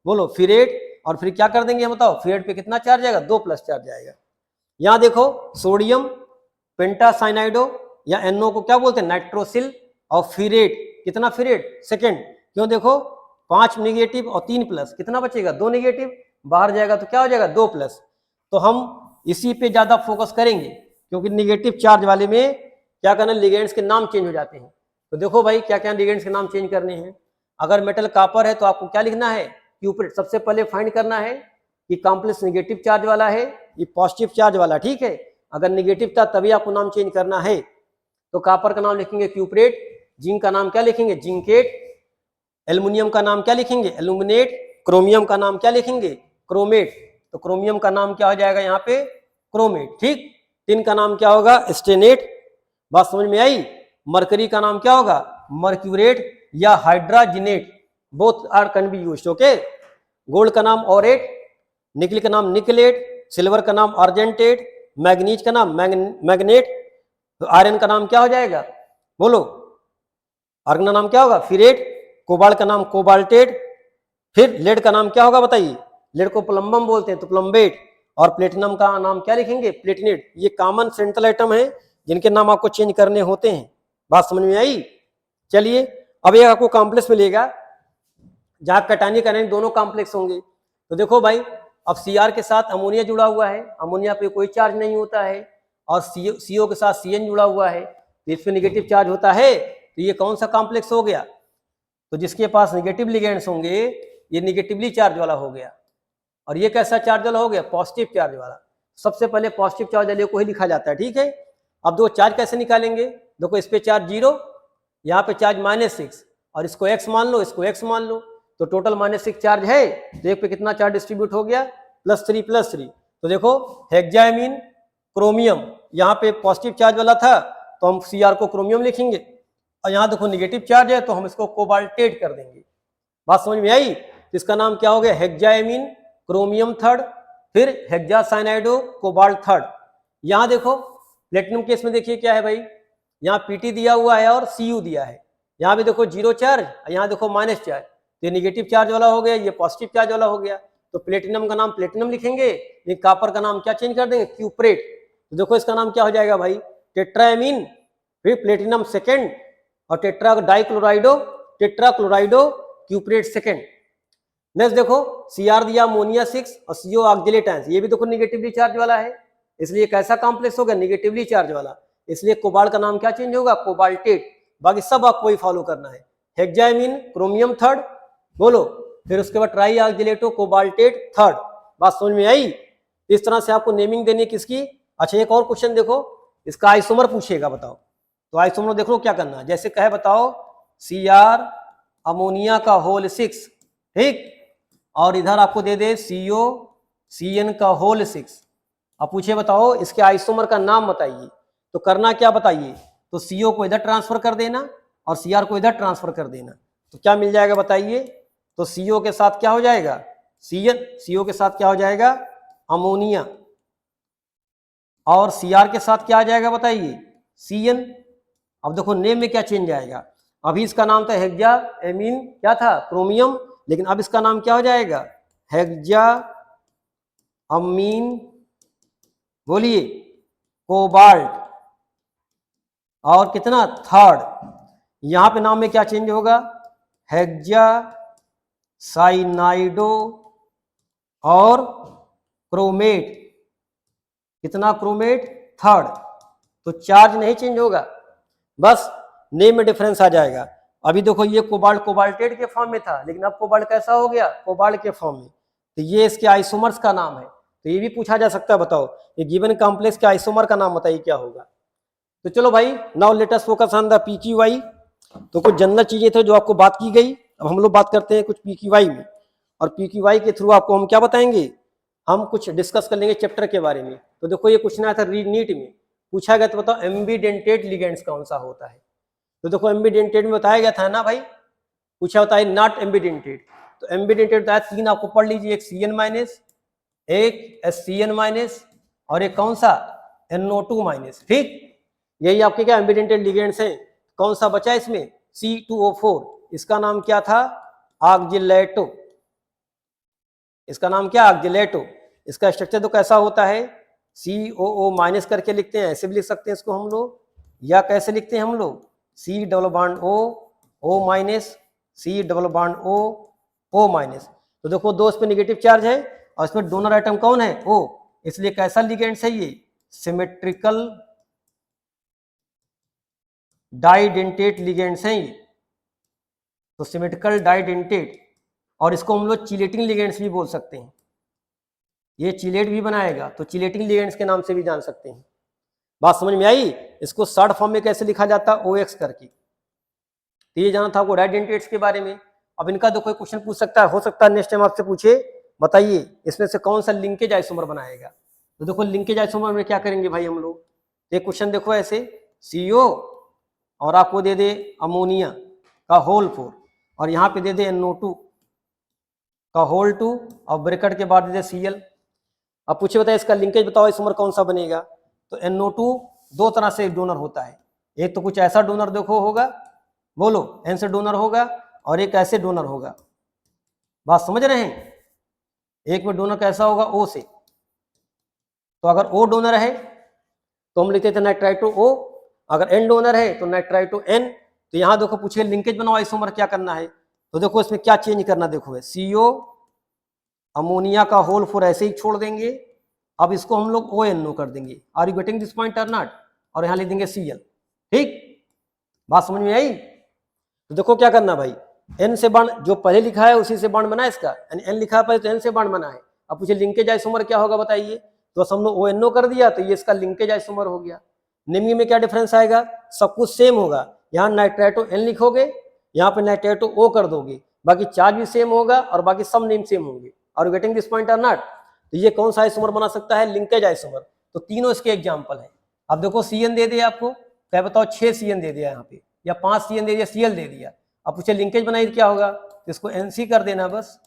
बोलो फिरेट, और फिर क्या कर देंगे बताओ? फिरेट पे कितना चार्ज आएगा? 2 प्लस चार्ज आएगा। यहाँ देखो सोडियम पेंटासाइनाइडो, या NO को क्या बोलते हैं? नाइट्रोसिल, और फिरेट, कितना फिरेट? सेकेंड। क्यों? देखो 5 निगेटिव और 3 प्लस, कितना बचेगा? 2 निगेटिव, बाहर जाएगा तो क्या हो जाएगा? 2 प्लस। तो हम इसी पे ज्यादा फोकस करेंगे, क्योंकि निगेटिव चार्ज वाले में क्या करना? लिगेंड्स के नाम चेंज हो जाते हैं। तो देखो भाई क्या क्या लिगेंड्स के नाम चेंज करने हैं। अगर मेटल कापर है तो आपको क्या लिखना है? क्यूप्रेट। सबसे पहले फाइंड करना है कि कॉम्प्लेक्स निगेटिव चार्ज वाला है, ये पॉजिटिव चार्ज वाला। ठीक है, अगर निगेटिव था तभी आपको नाम चेंज करना है। तो कापर का नाम लिखेंगे क्यूप्रेट, जिंक का नाम क्या लिखेंगे? जिंकेट, एल्युमिनियम का नाम क्या लिखेंगे? एल्यूमिनेट, क्रोमियम का नाम क्या लिखेंगे? क्रोमेट। तो क्रोमियम का नाम क्या हो जाएगा यहाँ पे? क्रोमेट। ठीक, टिन का नाम क्या होगा? स्टेनेट। बात समझ में आई? मरकरी का नाम क्या होगा? मर्क्यूरेट या hydrazinate, both are can be used. Okay, gold का नाम ऑरेट, निकल का नाम निकलेट, सिल्वर का नाम आर्जेंटेट, मैग्नीज का नाम मैग्नेट, तो आयरन का नाम क्या हो जाएगा? बोलो, आर्गन का नाम क्या होगा? फिरेट, कोबाल्ट का नाम कोबाल्टेट, फिर लेड का नाम क्या होगा बताइए? लेड को प्लम्बम बोलते हैं तो प्लम्बेट, और प्लेटिनम का नाम क्या लिखेंगे? प्लेटिनेट। ये कॉमन सेंट्रल आइटम है जिनके नाम आपको चेंज करने होते हैं। बात समझ में आई? चलिए अब ये आपको कॉम्प्लेक्स मिलेगा जहां कैटायनिक एनायन दोनों कॉम्प्लेक्स होंगे। तो देखो भाई, अब Cr के साथ अमोनिया जुड़ा हुआ है, अमोनिया पे कोई चार्ज नहीं होता है, और CO के साथ Cn जुड़ा हुआ है, तो इस पे निगेटिव चार्ज होता है। तो ये कौन सा कॉम्प्लेक्स हो गया? तो जिसके पास निगेटिव लिगेंड्स होंगे ये निगेटिवली चार्ज वाला हो गया, और ये कैसा चार्ज वाला हो गया? पॉजिटिव चार्ज वाला। सबसे पहले पॉजिटिव चार्ज वाले को ही लिखा जाता है। ठीक है, अब दो चार्ज कैसे निकालेंगे? देखो इस पे चार्ज 0, यहाँ पे चार्ज -6, और इसको x मान लो, इसको x मान लो, तो टोटल -6 चार्ज है, तो एक पे कितना चार्ज डिस्ट्रीब्यूट हो गया? +3 तो देखो हेक्सामीन क्रोमियम, यहाँ पे पॉजिटिव चार्ज वाला था तो हम Cr को क्रोमियम लिखेंगे, और यहाँ देखो निगेटिव चार्ज है तो हम इसको कोबाल्टेट कर देंगे। बात समझ में आई? इसका नाम क्या हो गया? हेक्सामीन क्रोमियम थर्ड, फिर हेक्सासाइनाइडो कोबाल्ट थर्ड। यहाँ देखो प्लेटिनम केस में देखिए क्या है भाई, यहाँ Pt दिया हुआ है और Cu दिया है, यहाँ भी देखो 0 चार्ज, यहाँ देखो माइनस चार्ज, तो ये निगेटिव चार्ज वाला हो गया, ये पॉजिटिव चार्ज वाला हो गया। तो प्लेटिनम का नाम प्लेटिनम लिखेंगे, ये कापर का नाम क्या चेंज कर देंगे? क्यूप्रेट। तो देखो इसका नाम क्या हो जाएगा भाई? टेट्राएमीन, फिर प्लेटिनम सेकेंड, और टेट्रा डाइक्लोराइडो, टेट्रा क्लोराइडो क्यूप्रेट सेकेंड। नेक्स्ट देखो Cr दिया अमोनिया 6 और CO ऑक्जिलेट आयंस, ये भी देखो निगेटिवली चार्ज वाला है, इसलिए कैसा कॉम्प्लेक्स हो गया? निगेटिवली चार्ज वाला, इसलिए कोबाल्ट का नाम क्या चेंज होगा? कोबाल्टेट। बाकी सब आपको ही फॉलो करना है। हेक्सामीन क्रोमियम थर्ड, बोलो, फिर उसके बाद ट्राई ऑक्जिलेटो कोबाल्टेट थर्ड। बात समझ में आई? इस तरह से आपको नेमिंग देनी है किसकी। अच्छा एक और क्वेश्चन देखो, इसका आइसोमर पूछेगा, बताओ। तो आइसोमर देख लो क्या करना है, जैसे कहे बताओ Cr अमोनिया का होल 6, ठीक, और इधर आपको दे दे CO Cn का होल 6, अब पूछे बताओ इसके आइसोमर का नाम बताइए। तो करना क्या बताइए? तो CO को इधर ट्रांसफर कर देना और Cr को इधर ट्रांसफर कर देना, तो क्या मिल जाएगा बताइए? तो CO के साथ क्या हो जाएगा? Cn, CO के साथ क्या हो जाएगा? अमोनिया, और Cr के साथ क्या आ जाएगा बताइए? Cn। अब देखो नेम में क्या चेंज आएगा, अभी इसका नाम था हेक्सामीन, क्या था? क्रोमियम, लेकिन अब इसका नाम क्या हो जाएगा? हेक्सामीन, बोलिए, कोबाल्ट। और कितना थर्ड। यहां पे नाम में क्या चेंज होगा, हेक्सा साइनाइडो और क्रोमेट, कितना क्रोमेट, थर्ड। तो चार्ज नहीं चेंज होगा, बस नेम में डिफरेंस आ जाएगा। अभी देखो ये कोबाल्ट कोबाल्टेट के फॉर्म में था, लेकिन अब कोबाल्ट कैसा हो गया, कोबाल्ट के फॉर्म में। तो ये इसके आइसोमर्स का नाम है। तो ये भी पूछा जा सकता है, बताओ ये गिवन कॉम्प्लेक्स के आइसोमर का नाम बताइए क्या होगा। तो चलो भाई, now let us focus on the PQI. तो कुछ जनरल चीजें थे जो आपको बात की गई, अब हम लोग बात करते हैं कुछ पीक्यूआई में। और पीक्यूआई के थ्रू आपको हम क्या बताएंगे, हम कुछ डिस्कस कर लेंगे चैप्टर के बारे में। तो देखो ये क्वेश्चन आया था नीट में, पूछा गया तो बताओ एम्बीडेंटेड लिगेंड्स कौन सा होता है। तो देखो एम्बीडेंटेड में बताया गया था ना भाई, पूछा होता है नॉट एम्बीडेंटेड। तो एम्बीडेंटेड बताया तीन, आपको पढ़ लीजिए, एक Cn माइनस, एक SCN माइनस, और एक कौन सा, NO2 माइनस। ठीक, यही आपके क्या एम्बीडेंटेड लिगेंड्स हैं। कौन सा बचा इसमें, C2O4, इसका नाम क्या था, ऑक्जिलेटो। इसका नाम क्या, ऑक्जिलेटो। इसका स्ट्रक्चर तो कैसा होता है, COO माइनस करके लिखते हैं, ऐसे भी लिख सकते हैं इसको हम लोग, या कैसे लिखते हैं हम लोग, C double bond O minus, C double bond O minus. तो देखो दो इस पे नेगेटिव चार्ज है और इसमें डोनर आइटम कौन है, O, इसलिए कैसा लिगेंड्स है ये, सिमेट्रिकल डाइडेंटेट लिगेंड्स हैं ये। तो सिमेट्रिकल डाइडेंटेट, और इसको हम लोग चिलेटिंग लिगेंड्स भी बोल सकते हैं। ये चिलेट भी बनाएगा तो चिलेटिंग लिगेंड्स के नाम से भी जान सकते हैं। बात समझ में आई। इसको शॉर्ट फॉर्म में कैसे लिखा जाता है, OX करके। तो ये जाना था आपको डाइडेंटेट्स के बारे में। अब इनका तो कोई क्वेश्चन पूछ सकता है, हो सकता है नेक्स्ट टाइम आपसे पूछे, बताइए इसमें से कौन सा लिंकेज आइसोमर बनाएगा। तो देखो लिंकेज आइसोमर में क्या करेंगे भाई हम लोग, एक क्वेश्चन देखो ऐसे, CO और आपको दे दे अमोनिया का होल 4, और यहाँ पे दे दे NO2 का होल 2, और ब्रैकेट के बाद दे दे Cl। अब पूछे बताए इसका लिंकेज बताओ आइसोमर कौन सा बनेगा। तो NO2 दो तरह से डोनर होता है, एक तो कुछ ऐसा डोनर देखो होगा, बोलो N से डोनर होगा, और एक ऐसे डोनर होगा। बात समझ रहे हैं, एक में डोनर कैसा होगा, O से। तो अगर O डोनर है तो हम लिखते थे नाइट्राइटो O, अगर N डोनर है तो नाइट्राइटो N। तो यहाँ देखो पूछे लिंकेज बनाओ आइसोमर क्या करना है, तो देखो इसमें क्या चेंज करना, देखो है CO अमोनिया का होल 4 ऐसे ही छोड़ देंगे, अब इसको हम लोग ONO कर देंगे, are you getting this point और नॉट, और यहाँ लिख देंगे Cl। ठीक, बात समझ में आई। तो देखो क्या करना भाई, N से बाण जो पहले लिखा है उसी से बाण बना है इसका, N लिखा है पहले तो N से बाण बना है। अब पूछे लिंकेज आइसोमर क्या होगा बताइए, तो हम लोग ONO कर दिया तो ये इसका लिंकेज आइसोमर हो गया। निम्न में क्या डिफरेंस आएगा, सब कुछ सेम होगा, यहाँ नाइट्राइटो N लिखोगे, यहाँ पे नाइट्राइटो O कर दोगे, बाकी चार्ज भी सेम होगा और बाकी सब नेम सेम होंगे। और गेटिंग दिस पॉइंट और नॉट। तो ये कौन सा आइसोमर बना सकता है, लिंकेज आइसोमर। तो तीनों इसके एग्जाम्पल है। अब देखो CN दे दिया आपको, क्या बताओ 6 CN दे दिया यहाँ पे, या 5 CN दे दिया, Cl दे दिया। अब पूछे लिंकेज बनाई क्या होगा, तो इसको NC कर देना बस।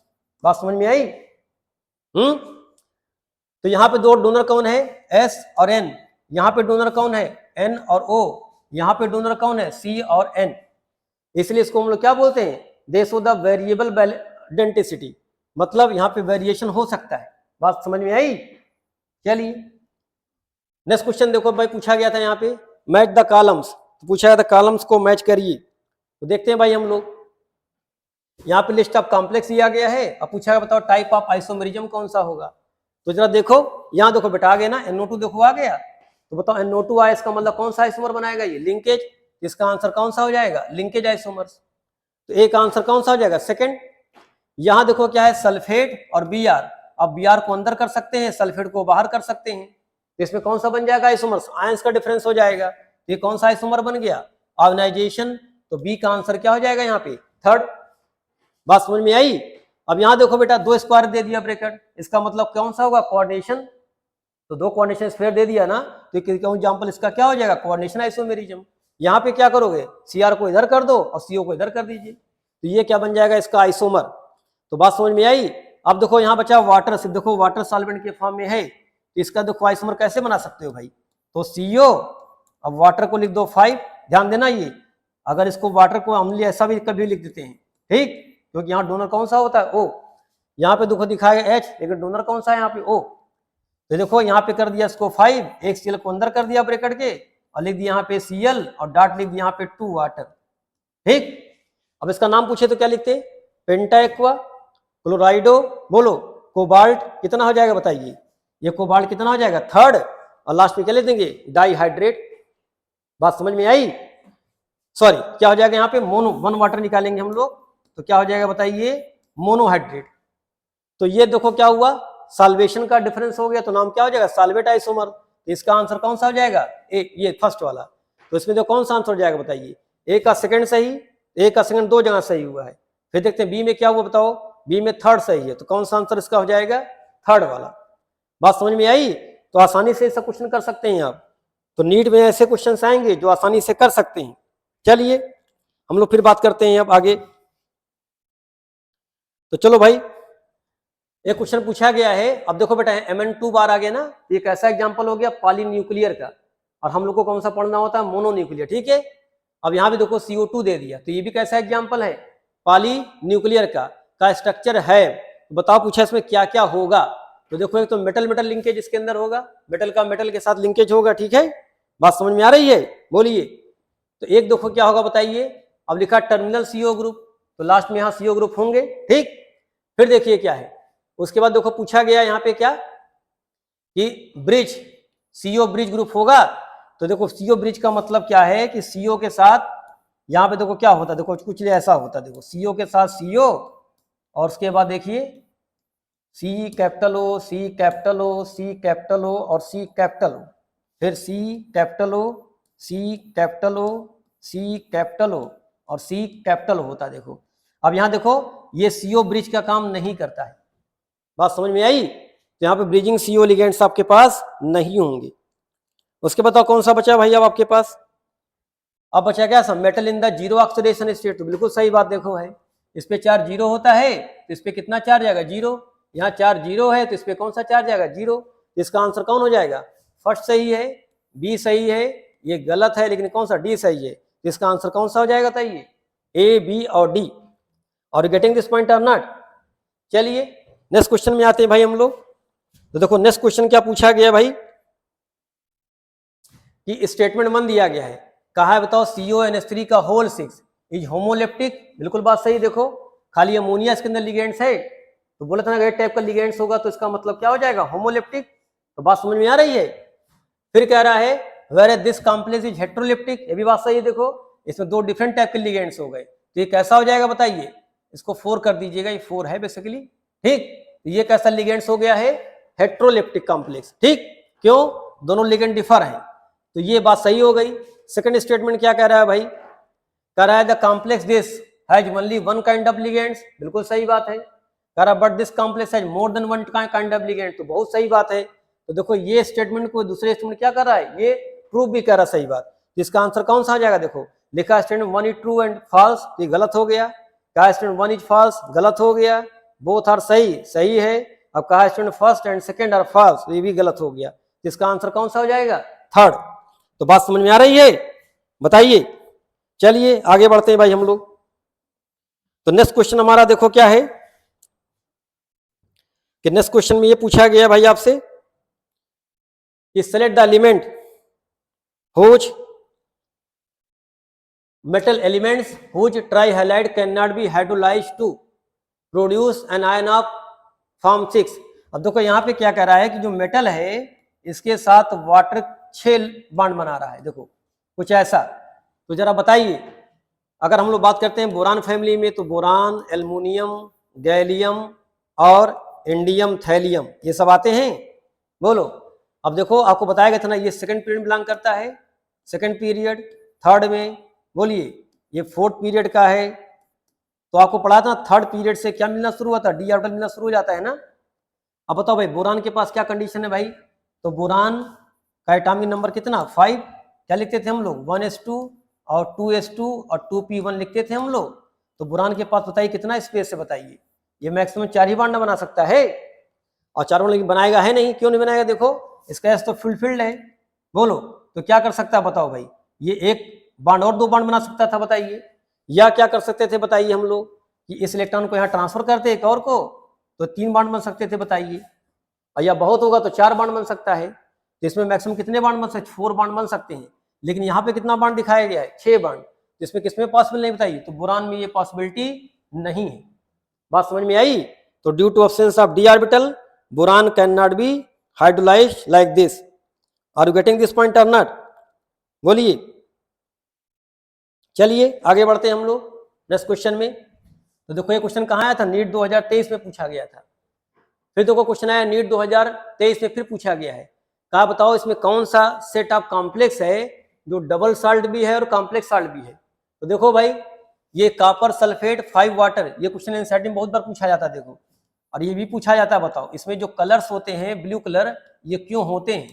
बात समझ में आई। तो यहाँ पे दो डोनर कौन है, S और N, यहाँ पे डोनर कौन है, N और O, यहाँ पे डोनर कौन है, C और N। इसलिए इसको हम लोग क्या बोलते हैं, दे शो द वेरिएबल डेंटिसिटी, मतलब यहाँ पे वेरिएशन हो सकता है। बात समझ में आई। चलिए नेक्स्ट क्वेश्चन देखो भाई, पूछा गया था यहाँ पे मैच द कॉलम्स, तो पूछा गया था कॉलम्स को मैच करिए। तो देखते हैं भाई हम लोग, यहाँ पे लिस्ट ऑफ कॉम्प्लेक्स दिया गया है, अब पूछा गया बताओ टाइप ऑफ आइसोमेरिज्म कौन सा होगा। तो जरा देखो यहाँ देखो बेटा आ गया ना, NO2 देखो आ गया, तो बताओ NO2 आया, इसका मतलब कौन सा आइसोमर बनाएगा ये, लिंकेज। इसका आंसर कौन सा हो जाएगा, लिंकेज आइसोमर्स। तो एक आंसर कौन सा हो जाएगा, सेकंड। यहाँ देखो क्या है, सल्फेट और Br, अब Br को अंदर कर सकते हैं, सल्फेट को बाहर कर सकते हैं, तो इसमें कौन सा बन जाएगा आइसोमर्स, आयंस का डिफरेंस हो जाएगा। ये कौन सा आइसोमर बन गया, आयोनाइजेशन। तो बी का आंसर क्या हो जाएगा यहाँ पे, थर्ड। बात समझ में आई। अब यहाँ देखो बेटा 2 स्क्वायर दे दिया ब्रैकेट, इसका मतलब कौन सा होगा, कोऑर्डिनेशन। तो 2 कोऑर्डिनेशन स्क्वायर दे दिया ना, तो एग्जांपल इसका क्या हो जाएगा, कोऑर्डिनेशन आइसोमेरिज्म। यहाँ पे क्या करोगे, Cr को इधर कर दो और CO को इधर कर दीजिए, तो ये क्या बन जाएगा, इसका आइसोमर। तो बात समझ में आई। अब देखो यहाँ बचा वाटर, सिर्फ देखो वाटर सॉल्वेंट के फॉर्म में है, तो इसका देखो आइसोमर कैसे बना सकते हो भाई, तो CO, अब वाटर को लिख दो 5, ध्यान देना ये, अगर इसको वाटर को अम्लीय ऐसा भी कभी लिख देते हैं, ठीक, क्योंकि यहाँ डोनर कौन सा होता है, O। यहाँ पे देखो दिखाएगा H, लेकिन डोनर कौन सा है यहाँ पे O। तो देखो यहाँ पे कर दिया इसको 5, एक Cl को अंदर कर दिया ब्रैकेट के, और लिख दिया यहाँ पे Cl और डॉट लिख दिया यहाँ पे 2 वाटर। ठीक, अब इसका नाम पूछे तो क्या लिखते? पेंटा एक्वा क्लोराइडो, बोलो कोबाल्ट कितना हो जाएगा बताइए? ये कोबाल्ट कितना हो जाएगा? थर्ड, और लास्ट में क्या लिख देंगे? डाइहाइड्रेट। बात समझ में आई? सॉरी, क्या हो जाएगा यहाँ पे? मोनो, 1 वाटर निकालेंगे हम लोग तो क्या हो जाएगा बताइए? मोनोहाइड्रेट। तो ये देखो क्या हुआ, सॉल्वेशन का डिफरेंस हो गया तो नाम क्या हो जाएगा? Solvate isomer. तो इसका आंसर कौन सा हो जाएगा? एक, ये फर्स्ट वाला। तो इसमें जो कौन सा आंसर हो जाएगा बताइए? ए का सेकंड सही, ए का सेकंड 2 जगह सही हुआ है। फिर देखते हैं बी में क्या हुआ बताओ? बी में थर्ड सही है, तो कौन सा आंसर इसका हो जाएगा? थर्ड वाला। बात समझ में आई? तो आसानी से ऐसा क्वेश्चन कर सकते हैं आप। तो नीट में ऐसे क्वेश्चन आएंगे जो आसानी से कर सकते हैं। चलिए हम लोग फिर बात करते हैं अब आगे। तो चलो भाई, एक क्वेश्चन पूछा गया है। अब देखो बेटा, Mn2 बार आ गया ना, ये कैसा एग्जांपल हो गया? पॉलीन्यूक्लियर का। और हम लोग को कौन सा पढ़ना होता है? मोनोन्यूक्लियर। ठीक है, अब यहाँ भी देखो CO2 दे दिया, तो ये भी कैसा एग्जांपल है? पॉलीन्यूक्लियर का स्ट्रक्चर है। तो बताओ पूछा इसमें क्या क्या होगा? तो देखो, एक तो मेटल मेटल लिंकेज इसके अंदर होगा, मेटल का मेटल के साथ लिंकेज होगा। ठीक है, बात समझ में आ रही है? बोलिए। तो एक देखो क्या होगा बताइए? अब लिखा टर्मिनल CO ग्रुप, तो लास्ट में यहाँ CO ग्रुप होंगे। ठीक, फिर देखिए क्या है उसके बाद। देखो पूछा गया यहाँ पे क्या कि ब्रिज, CO ब्रिज ग्रुप होगा। तो देखो CO ब्रिज का मतलब क्या है कि CO के साथ यहाँ पे देखो क्या होता है? देखो कुछ ऐसा होता है, देखो CO के साथ CO, और उसके बाद देखिए C capital O, C capital O, C capital O और C कैपिटल O, फिर C capital O, C capital O, C capital O और C कैपिटल O होता है। देखो अब यहाँ देखो, ये CO ब्रिज का काम नहीं करता है। बात समझ में आई? तो यहाँ पे ब्रिजिंग CO लिगेंड्स आपके पास नहीं होंगे। उसके बताओ कौन सा बचा भाई अब आपके पास? अब बचा क्या? सब metal in the zero oxidation state. तो बिल्कुल सही बात देखो है, इस पे चार्ज जीरो होता है तो इस पे कितना चार्ज आएगा? जीरो। यहाँ चार्ज जीरो है तो इस पे कौन सा चार्ज आएगा? जीरो। इसका आंसर कौन हो जाएगा? फर्स्ट सही है, बी सही है, ये गलत है, लेकिन कौन सा? डी सही है। तो इसका आंसर कौन सा हो जाएगा बताइए? ए, बी और डी। और गेटिंग दिस पॉइंट और नॉट? चलिए नेक्स्ट क्वेश्चन में आते हैं भाई हम लोग। तो देखो नेक्स्ट क्वेश्चन क्या पूछा गया भाई कि स्टेटमेंट 1 दिया गया है, कहा है बताओ CONH3 का होल 6 इज होमोलेप्टिक। बिल्कुल बात सही। देखो खाली अमोनिया इसके अंदर लिगेंड्स है, तो बोला था ना एक टाइप का लिगेंड्स होगा, तो इसका मतलब क्या हो जाएगा? होमोलेप्टिक। तो बात समझ में आ रही है? फिर कह रहा है where this complex is heteroleptic. ये भी बात सही है। देखो इसमें 2 डिफरेंट टाइप के लिगेंड्स हो गए, तो ये कैसा हो जाएगा बताइए? इसको 4 कर दीजिएगा, ये 4 है बेसिकली। ठीक, ये कैसा लिगेंड्स हो गया है? Heteroleptic complex. ठीक, क्यों? दोनों लिगेंड डिफर हैं, तो ये बात सही हो गई। सेकंड स्टेटमेंट क्या कह रहा है भाई? कह रहा है the complex this has only one kind of ligands. बिल्कुल सही बात है। कह रहा but this complex has more than one kind of ligand. तो बहुत सही बात है। तो देखो ये स्टेटमेंट को दूसरे स्टेटमेंट क्या कर रहा है? ये प्रूव भी कर रहा है सही बात। इसका आंसर कौन सा आ जाएगा? देखो लिखा statement 1 is true and false, ये गलत हो गया। कहा स्टेटमेंट 1 इज फॉल्स, गलत हो गया। बोथ आर सही, सही है। अब कहा statement first and second are false, ये भी गलत हो गया। इसका आंसर कौन सा हो जाएगा? थर्ड। तो बात समझ में आ रही है? बताइए। चलिए आगे बढ़ते हैं भाई हम लोग। तो नेक्स्ट क्वेश्चन हमारा देखो क्या है कि नेक्स्ट क्वेश्चन में ये पूछा गया भाई आपसे कि select the element whose metal elements whose trihalide cannot be hydrolyzed to produce an ion of form 6। अब देखो यहाँ पे क्या कह रहा है कि जो मेटल है इसके साथ वाटर 6 बॉन्ड बना रहा है। देखो कुछ ऐसा। तो जरा बताइए, अगर हम लोग बात करते हैं बोरान फैमिली में, तो बोरान, एल्युमिनियम, गैलियम और इंडियम, थैलियम, ये सब आते हैं। बोलो। अब देखो आपको बताया गया था ना, ये सेकंड पीरियड बिलोंग करता है, सेकंड पीरियड। थर्ड में बोलिए ये फोर्थ पीरियड का है। तो आपको पढ़ा था थर्ड पीरियड से क्या मिलना शुरू होता है? डी ऑर्बिटल मिलना शुरू हो जाता है ना। अब बताओ भाई बोरान के पास क्या कंडीशन है भाई? तो बोरान का एटॉमिक नंबर कितना? 5। क्या लिखते थे हम लोग? 1s2 और 2s2 और 2p1 लिखते थे हम लोग। तो बोरान के पास बताइए कितना स्पेस है बताइए? ये मैक्सिमम 4 ही बॉन्ड बना सकता है, और 4 लेकिन बनाएगा है नहीं। क्यों नहीं बनाएगा? देखो इसका एस तो फुलफिल्ड है। बोलो तो क्या कर सकता है बताओ भाई? ये एक बॉन्ड और 2 बॉन्ड बना सकता था बताइए। या क्या कर सकते थे बताइए हम लोग कि इस इलेक्ट्रॉन को यहाँ ट्रांसफर करते एक और को, तो 3 बॉन्ड बन सकते थे बताइए। और या बहुत होगा तो 4 बॉन्ड बन सकता है। तो इसमें मैक्सिमम कितने बॉन्ड बन सकते? 4 बॉन्ड बन सकते हैं। लेकिन यहाँ पे कितना बॉन्ड दिखाया गया है, 6 बॉन्ड। तो इसमें किसमें पॉसिबल नहीं बताइए, तो बोरान में ये पॉसिबिलिटी नहीं है। बात समझ में आई? तो due to absence of D orbital boron can not be hydrolysed like this. Are you getting this point और नॉट? बोलिए। चलिए आगे बढ़ते हैं हम लोग नेक्स्ट क्वेश्चन में। तो देखो ये क्वेश्चन कहाँ आया था, नीट 2023 में पूछा गया था। फिर देखो क्वेश्चन आया नीट 2023 में फिर पूछा गया है। कहा बताओ इसमें कौन सा सेट ऑफ कॉम्प्लेक्स है जो डबल साल्ट भी है और कॉम्प्लेक्स साल्ट भी है। तो देखो भाई ये कॉपर सल्फेट 5 वाटर, ये क्वेश्चन एनसीईआरटी में बहुत बार पूछा जाता है। देखो और ये भी पूछा जाता है, बताओ इसमें जो कलर्स होते हैं ब्लू कलर, ये क्यों होते हैं।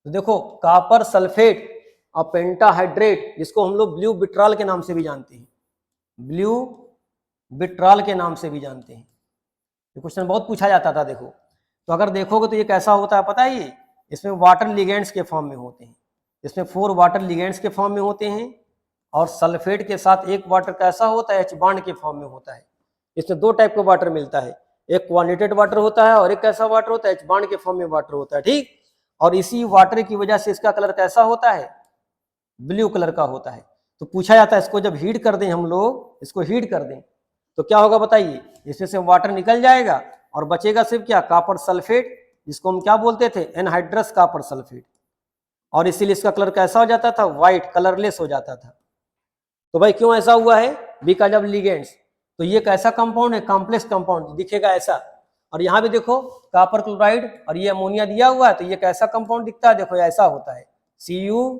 तो देखो कॉपर सल्फेट और पेंटाहाइड्रेट, जिसको हम लोग ब्लू विट्रॉल के नाम से भी जानते हैं, ब्लू विट्रॉल के नाम से भी जानते हैं। ये क्वेश्चन बहुत पूछा जाता था। देखो तो अगर देखोगे तो ये कैसा होता है पता है, ये इसमें वाटर लिगेंड्स के फॉर्म में होते हैं, इसमें 4 वाटर लिगेंड्स के फॉर्म में होते हैं, और सल्फेट के साथ एक वाटर कैसा होता है, एच बॉन्ड के फॉर्म में होता है। इसमें 2 टाइप का वाटर मिलता है, एक क्वालिटेड वाटर होता है और एक कैसा वाटर होता है, एच बॉन्ड के फॉर्म में वाटर होता है, ठीक। और इसी वाटर की वजह से इसका कलर कैसा होता है, ब्लू कलर का होता है। तो पूछा जाता है इसको जब हीट कर दें हम लोग, इसको हीट कर दें तो क्या होगा बताइए, इसमें से वाटर निकल जाएगा और बचेगा सिर्फ क्या, कॉपर सल्फेट, जिसको हम क्या बोलते थे, एनहाइड्रस कॉपर सल्फेट। और इसीलिए इसका कलर कैसा हो जाता था, व्हाइट, कलरलेस हो जाता था। तो भाई क्यों ऐसा हुआ है, बिकॉज ऑफ लिगेंड्स। तो ये कैसा कंपाउंड है, कॉम्प्लेक्स कंपाउंड दिखेगा ऐसा। और यहाँ भी देखो कॉपर क्लोराइड और ये अमोनिया दिया हुआ है, तो ये कैसा कंपाउंड दिखता है, देखो ऐसा होता है, Cu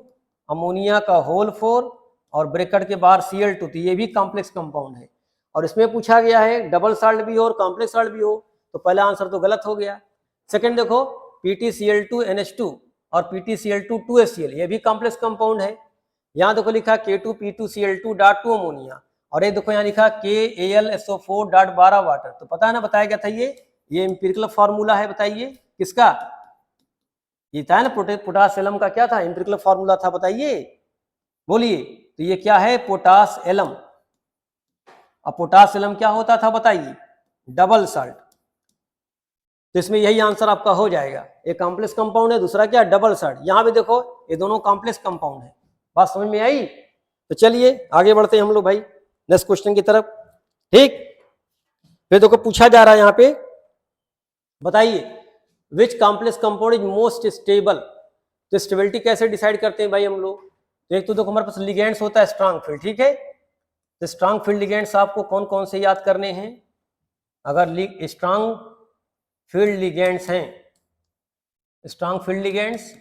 अमोनिया का होल 4 और ब्रैकेट के बाहर Cl2, तो ये भी कॉम्प्लेक्स कंपाउंड है। और इसमें पूछा गया है डबल साल्ट भी हो और कॉम्प्लेक्स साल्ट भी हो, तो पहला आंसर तो गलत हो गया। सेकंड देखो PtCl2NH2 और PtCl2 2HCl, ये भी कॉम्प्लेक्स कंपाउंड है। यहाँ देखो लिखा K2P2Cl2.2 अमोनिया, और ये देखो यहाँ लिखा KAlSO4.12 वाटर। तो पता है ना, बताया गया था ये एम्पिरिकल फार्मूला है, बताइए किसका, ये था ना पोटास एलम का, क्या था एम्पिरिकल फार्मूला था, बताइए बोलिए। तो ये क्या है, पोटास एलम। अब पोटास एलम क्या होता था बताइए, डबल साल्ट। तो इसमें यही आंसर आपका हो जाएगा, एक कॉम्प्लेक्स कंपाउंड है, दूसरा क्या, डबल साल्ट। यहाँ भी देखो ये दोनों कॉम्प्लेक्स कंपाउंड है। बात समझ में आई? तो चलिए आगे बढ़ते हैं हम लोग भाई नेक्स्ट क्वेश्चन की तरफ, ठीक। फिर देखो पूछा जा रहा है यहाँ पे, बताइए which complex compound is most stable. तो स्टेबिलिटी कैसे डिसाइड करते हैं भाई हम लोग, तो एक तो देखो हमारे पास लिगेंड्स होता है स्ट्रांग फील्ड, ठीक है। तो स्ट्रांग फील्ड लिगेंड्स आपको कौन कौन से याद करने हैं, अगर स्ट्रांग फील्ड लिगेंड्स हैं, स्ट्रांग फील्ड लिगेंड्स,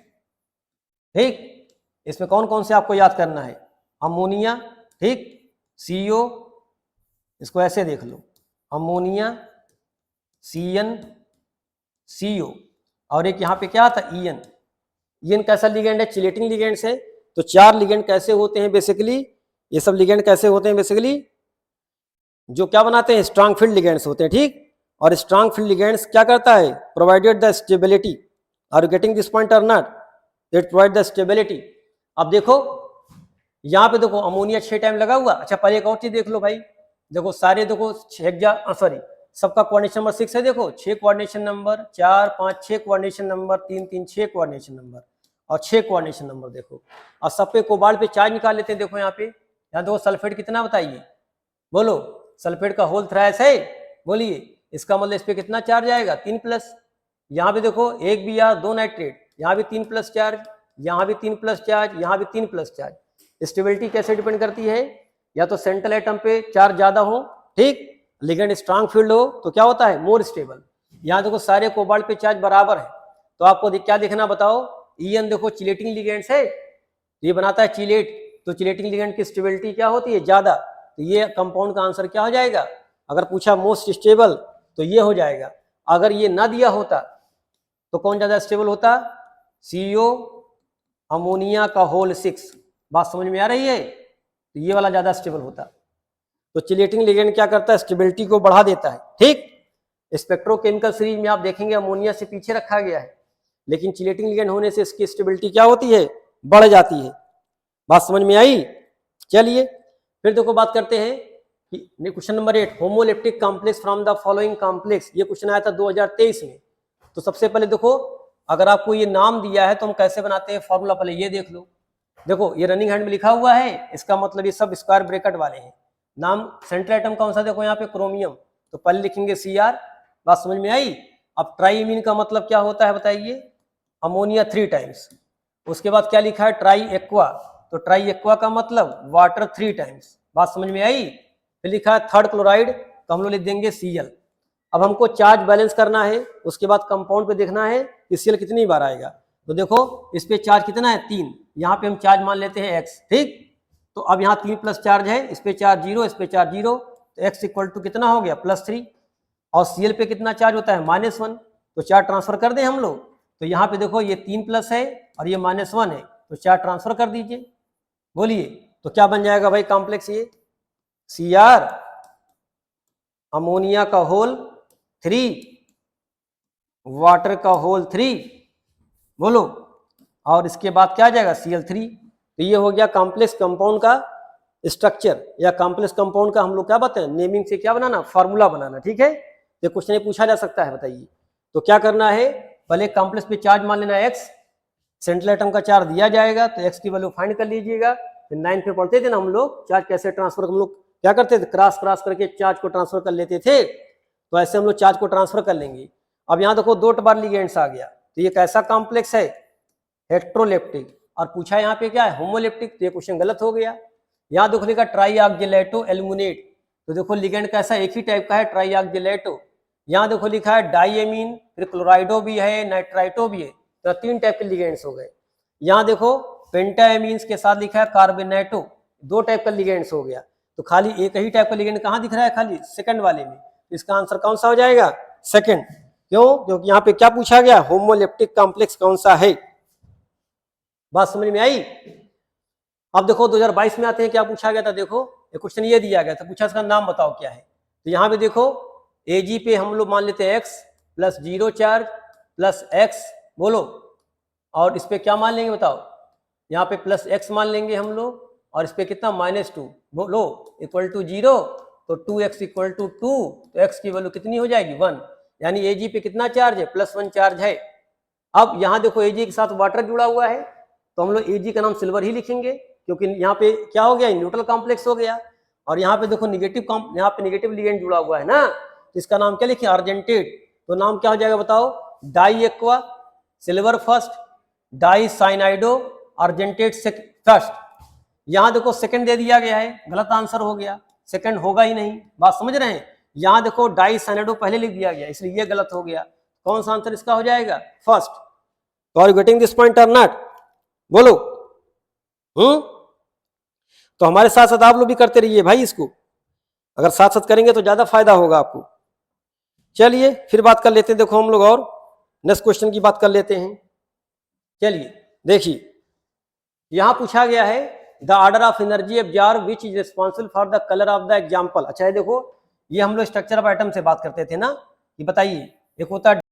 ठीक, इसमें कौन कौन से आपको याद करना है, अमोनिया, ठीक, CO, इसको ऐसे देख लो, अमोनिया, CN, CO, और एक यहाँ पे क्या था, EN कैसा लिगेंड है, चिलेटिंग लिगेंड्स है। तो 4 लिगेंड कैसे होते हैं बेसिकली, ये सब लिगेंड कैसे होते हैं बेसिकली, जो क्या बनाते हैं, स्ट्रांग फील्ड लिगेंड्स होते हैं, ठीक। और स्ट्रांग फील्ड लिगेंड्स क्या करता है, provided the stability. Are you getting this point और नॉट, इट प्रोवाइड द स्टेबिलिटी। अब देखो यहाँ पे देखो अमोनिया 6 टाइम लगा हुआ। अच्छा पहले एक और चीज देख लो भाई, देखो सारे देखो सबका कोऑर्डिनेशन नंबर 6 है, देखो 6 coordination number, 4 5 6 coordination number, 3 3 6 coordination number और 6 कोऑर्डिनेशन नंबर। देखो और सब पे कोबाल्ट पे चार्ज निकाल लेते हैं। देखो यहाँ देखो सल्फेट कितना बताइए, बोलो, सल्फेट का होल थ्राइस है, बोलिए, इसका मतलब इस पे कितना चार्ज आएगा, 3+। यहाँ पे देखो 1 Br 2 नाइट्रेट, यहाँ भी 3+ चार्ज, यहाँ भी 3+ चार्ज, यहाँ भी 3+ चार्ज। स्टेबिलिटी कैसे डिपेंड करती है, या तो सेंट्रल एटम पे चार्ज ज्यादा हो, ठीक, लिगेंड स्ट्रांग फील्ड हो, तो क्या होता है, मोर स्टेबल। यहाँ देखो सारे कोबाल्ट पे चार्ज बराबर है, तो आपको क्या देखना बताओ, EN देखो चिलेटिंग लिगेंड्स है, ये बनाता है चिलेट, तो चिलेटिंग लिगेंड की स्टेबिलिटी क्या होती है, ज्यादा। तो ये कंपाउंड का आंसर क्या हो जाएगा, अगर पूछा मोस्ट स्टेबल तो ये हो जाएगा। अगर ये ना दिया होता तो कौन ज्यादा स्टेबल होता, CO अमोनिया का होल 6। बात समझ में आ रही है, तो ये वाला ज्यादा स्टेबल होता। तो चिलेटिंग लिगेंड क्या करता है, स्टेबिलिटी को बढ़ा देता है, ठीक। स्पेक्ट्रोकेमिकल सीरीज में आप देखेंगे अमोनिया से पीछे रखा गया है, लेकिन चिलेटिंग लिगेंड होने से इसकी स्टेबिलिटी क्या होती है, बढ़ जाती है। बात समझ में आई? चलिए फिर देखो बात करते हैं कि question number 8, homoleptic complex from the following complex. ये क्वेश्चन आया था 2023 में। तो सबसे पहले देखो, अगर आपको ये नाम दिया है तो हम कैसे बनाते हैं फॉर्मूला, पहले ये देख लो। देखो ये रनिंग हैंड में लिखा हुआ है, इसका मतलब ये सब स्क्वायर ब्रैकेट वाले हैं। नाम सेंट्रल एटम कौन सा, देखो यहाँ पे क्रोमियम, तो पहले लिखेंगे Cr। बात समझ में आई। अब ट्राईमीन का मतलब क्या होता है बताइए, अमोनिया 3 टाइम्स। उसके बाद क्या लिखा है, ट्राई एक्वा, तो ट्राई एक्वा का मतलब वाटर 3 टाइम्स। बात समझ में आई। फिर लिखा है थर्ड क्लोराइड, तो हम लोग लिख देंगे Cl। अब हमको चार्ज बैलेंस करना है, उसके बाद कंपाउंड पे देखना है कि Cl कितनी बार आएगा। तो देखो इस पे चार्ज कितना है 3, यहाँ पे हम चार्ज मान लेते हैं x, ठीक। तो अब यहाँ 3 प्लस चार्ज है, इस पे चार्ज 0, इस पे चार्ज 0, तो x इक्वल टू कितना हो गया +3। और Cl पे कितना चार्ज होता है -1, तो चार्ज ट्रांसफर कर दें हम लोग। तो यहाँ पे देखो ये 3 प्लस है और ये -1 है, तो चार्ज ट्रांसफर कर दीजिए। बोलिए तो क्या बन जाएगा भाई कॉम्प्लेक्स, ये Cr अमोनिया का होल 3 वाटर का होल 3, बोलो। और इसके बाद क्या आ जाएगा Cl3। तो ये हो गया कॉम्प्लेक्स कंपाउंड का स्ट्रक्चर, या कॉम्प्लेक्स कंपाउंड का हम लोग क्या बताएं, नेमिंग से क्या बनाना, फार्मूला बनाना, ठीक है। ये क्वेश्चन ये पूछा जा सकता है, बताइए। तो क्या करना है, पहले कॉम्प्लेक्स पे चार्ज मान लेना x, सेंट्रल एटम का चार्ज दिया जाएगा, तो x की वैल्यू फाइंड कर लीजिएगा। फिर 9 पे पढ़ते थे ना हम लोग, चार्ज कैसे ट्रांसफर, हम लोग क्या करते थे, क्रॉस करके चार्ज को ट्रांसफर कर लेते थे। तो ऐसे हम लोग चार्ज को ट्रांसफर कर लेंगे। अब यहाँ देखो 2 बार लिगेंड्स आ गया, तो ये कैसा कॉम्प्लेक्स है, हेट्रोलेप्टिक। और पूछा यहाँ पे क्या है, होमोलेप्टिक, तो ये क्वेश्चन गलत हो गया। यहाँ देखो लिखा ट्राईऑक्जेलेटो एल्युमिनेट, तो देखो लिगेंड कैसा एक ही टाइप का है, ट्राईऑक्जेलेटो। यहाँ देखो लिखा है डाईएमीन, फिर क्लोराइडो भी है, नाइट्राइटो भी है, तो 3 टाइप के लिगेंड्स हो गए। यहाँ देखो पेंटाएमीन्स के साथ लिखा है कार्बोनेटो, 2 टाइप का लिगेंड्स हो गया। तो खाली एक ही टाइप का लिगेंड कहाँ दिख रहा है, खाली सेकंड वाले में। इसका आंसर कौन सा हो जाएगा, सेकंड। क्यों, क्योंकि यहाँ पे क्या पूछा गया, होमोलेप्टिक कॉम्प्लेक्स कौन सा है। बात समझ में आई। अब देखो 2022 में आते हैं, क्या पूछा गया था, देखो ये क्वेश्चन ये दिया गया था, पूछा इसका नाम बताओ क्या है। तो यहाँ पे देखो Ag पे हम लोग मान लेते हैं x + 0 चार्ज + x, बोलो। और इस पे क्या मान लेंगे बताओ, यहाँ पे +x मान लेंगे हम लोग, और इस पे कितना -2, बोलो, = 0, तो 2x = 2, तो x की वैल्यू कितनी हो जाएगी 1। यानी Ag पे कितना चार्ज है, +1 चार्ज है। अब यहाँ देखो Ag के साथ वाटर जुड़ा हुआ है, तो हम लोग Ag का नाम सिल्वर ही लिखेंगे, क्योंकि यहाँ पे क्या हो गया, न्यूट्रल कॉम्प्लेक्स हो गया। और यहाँ पे देखो यहाँ पे निगेटिव लिगेंड जुड़ा हुआ है ना, तो इसका नाम क्या लिखे, अर्जेंटेट। तो नाम क्या हो जाएगा बताओ, di aqua silver first, di cyanido argentate first. यहाँ देखो सेकंड दे दिया गया है, गलत आंसर हो गया, सेकंड होगा ही नहीं। बात समझ रहे हैं। यहाँ देखो डाई साइनाइडो पहले लिख दिया गया, इसलिए ये गलत हो गया। कौन सा आंसर इसका हो जाएगा, फर्स्ट। तो are you getting this point और नॉट, बोलो। तो हमारे साथ साथ आप लोग भी करते रहिए भाई इसको, अगर साथ साथ करेंगे तो ज्यादा फायदा होगा आपको। चलिए फिर बात कर लेते हैं, देखो हम लोग और नेक्स्ट क्वेश्चन की बात कर लेते हैं। चलिए देखिए, यहां पूछा गया है the order of energy absorb which is responsible for the colour of the example. अच्छा है, देखो ये हम लोग स्ट्रक्चर ऑफ एटम से बात करते थे ना, ये बताइए। एक होता है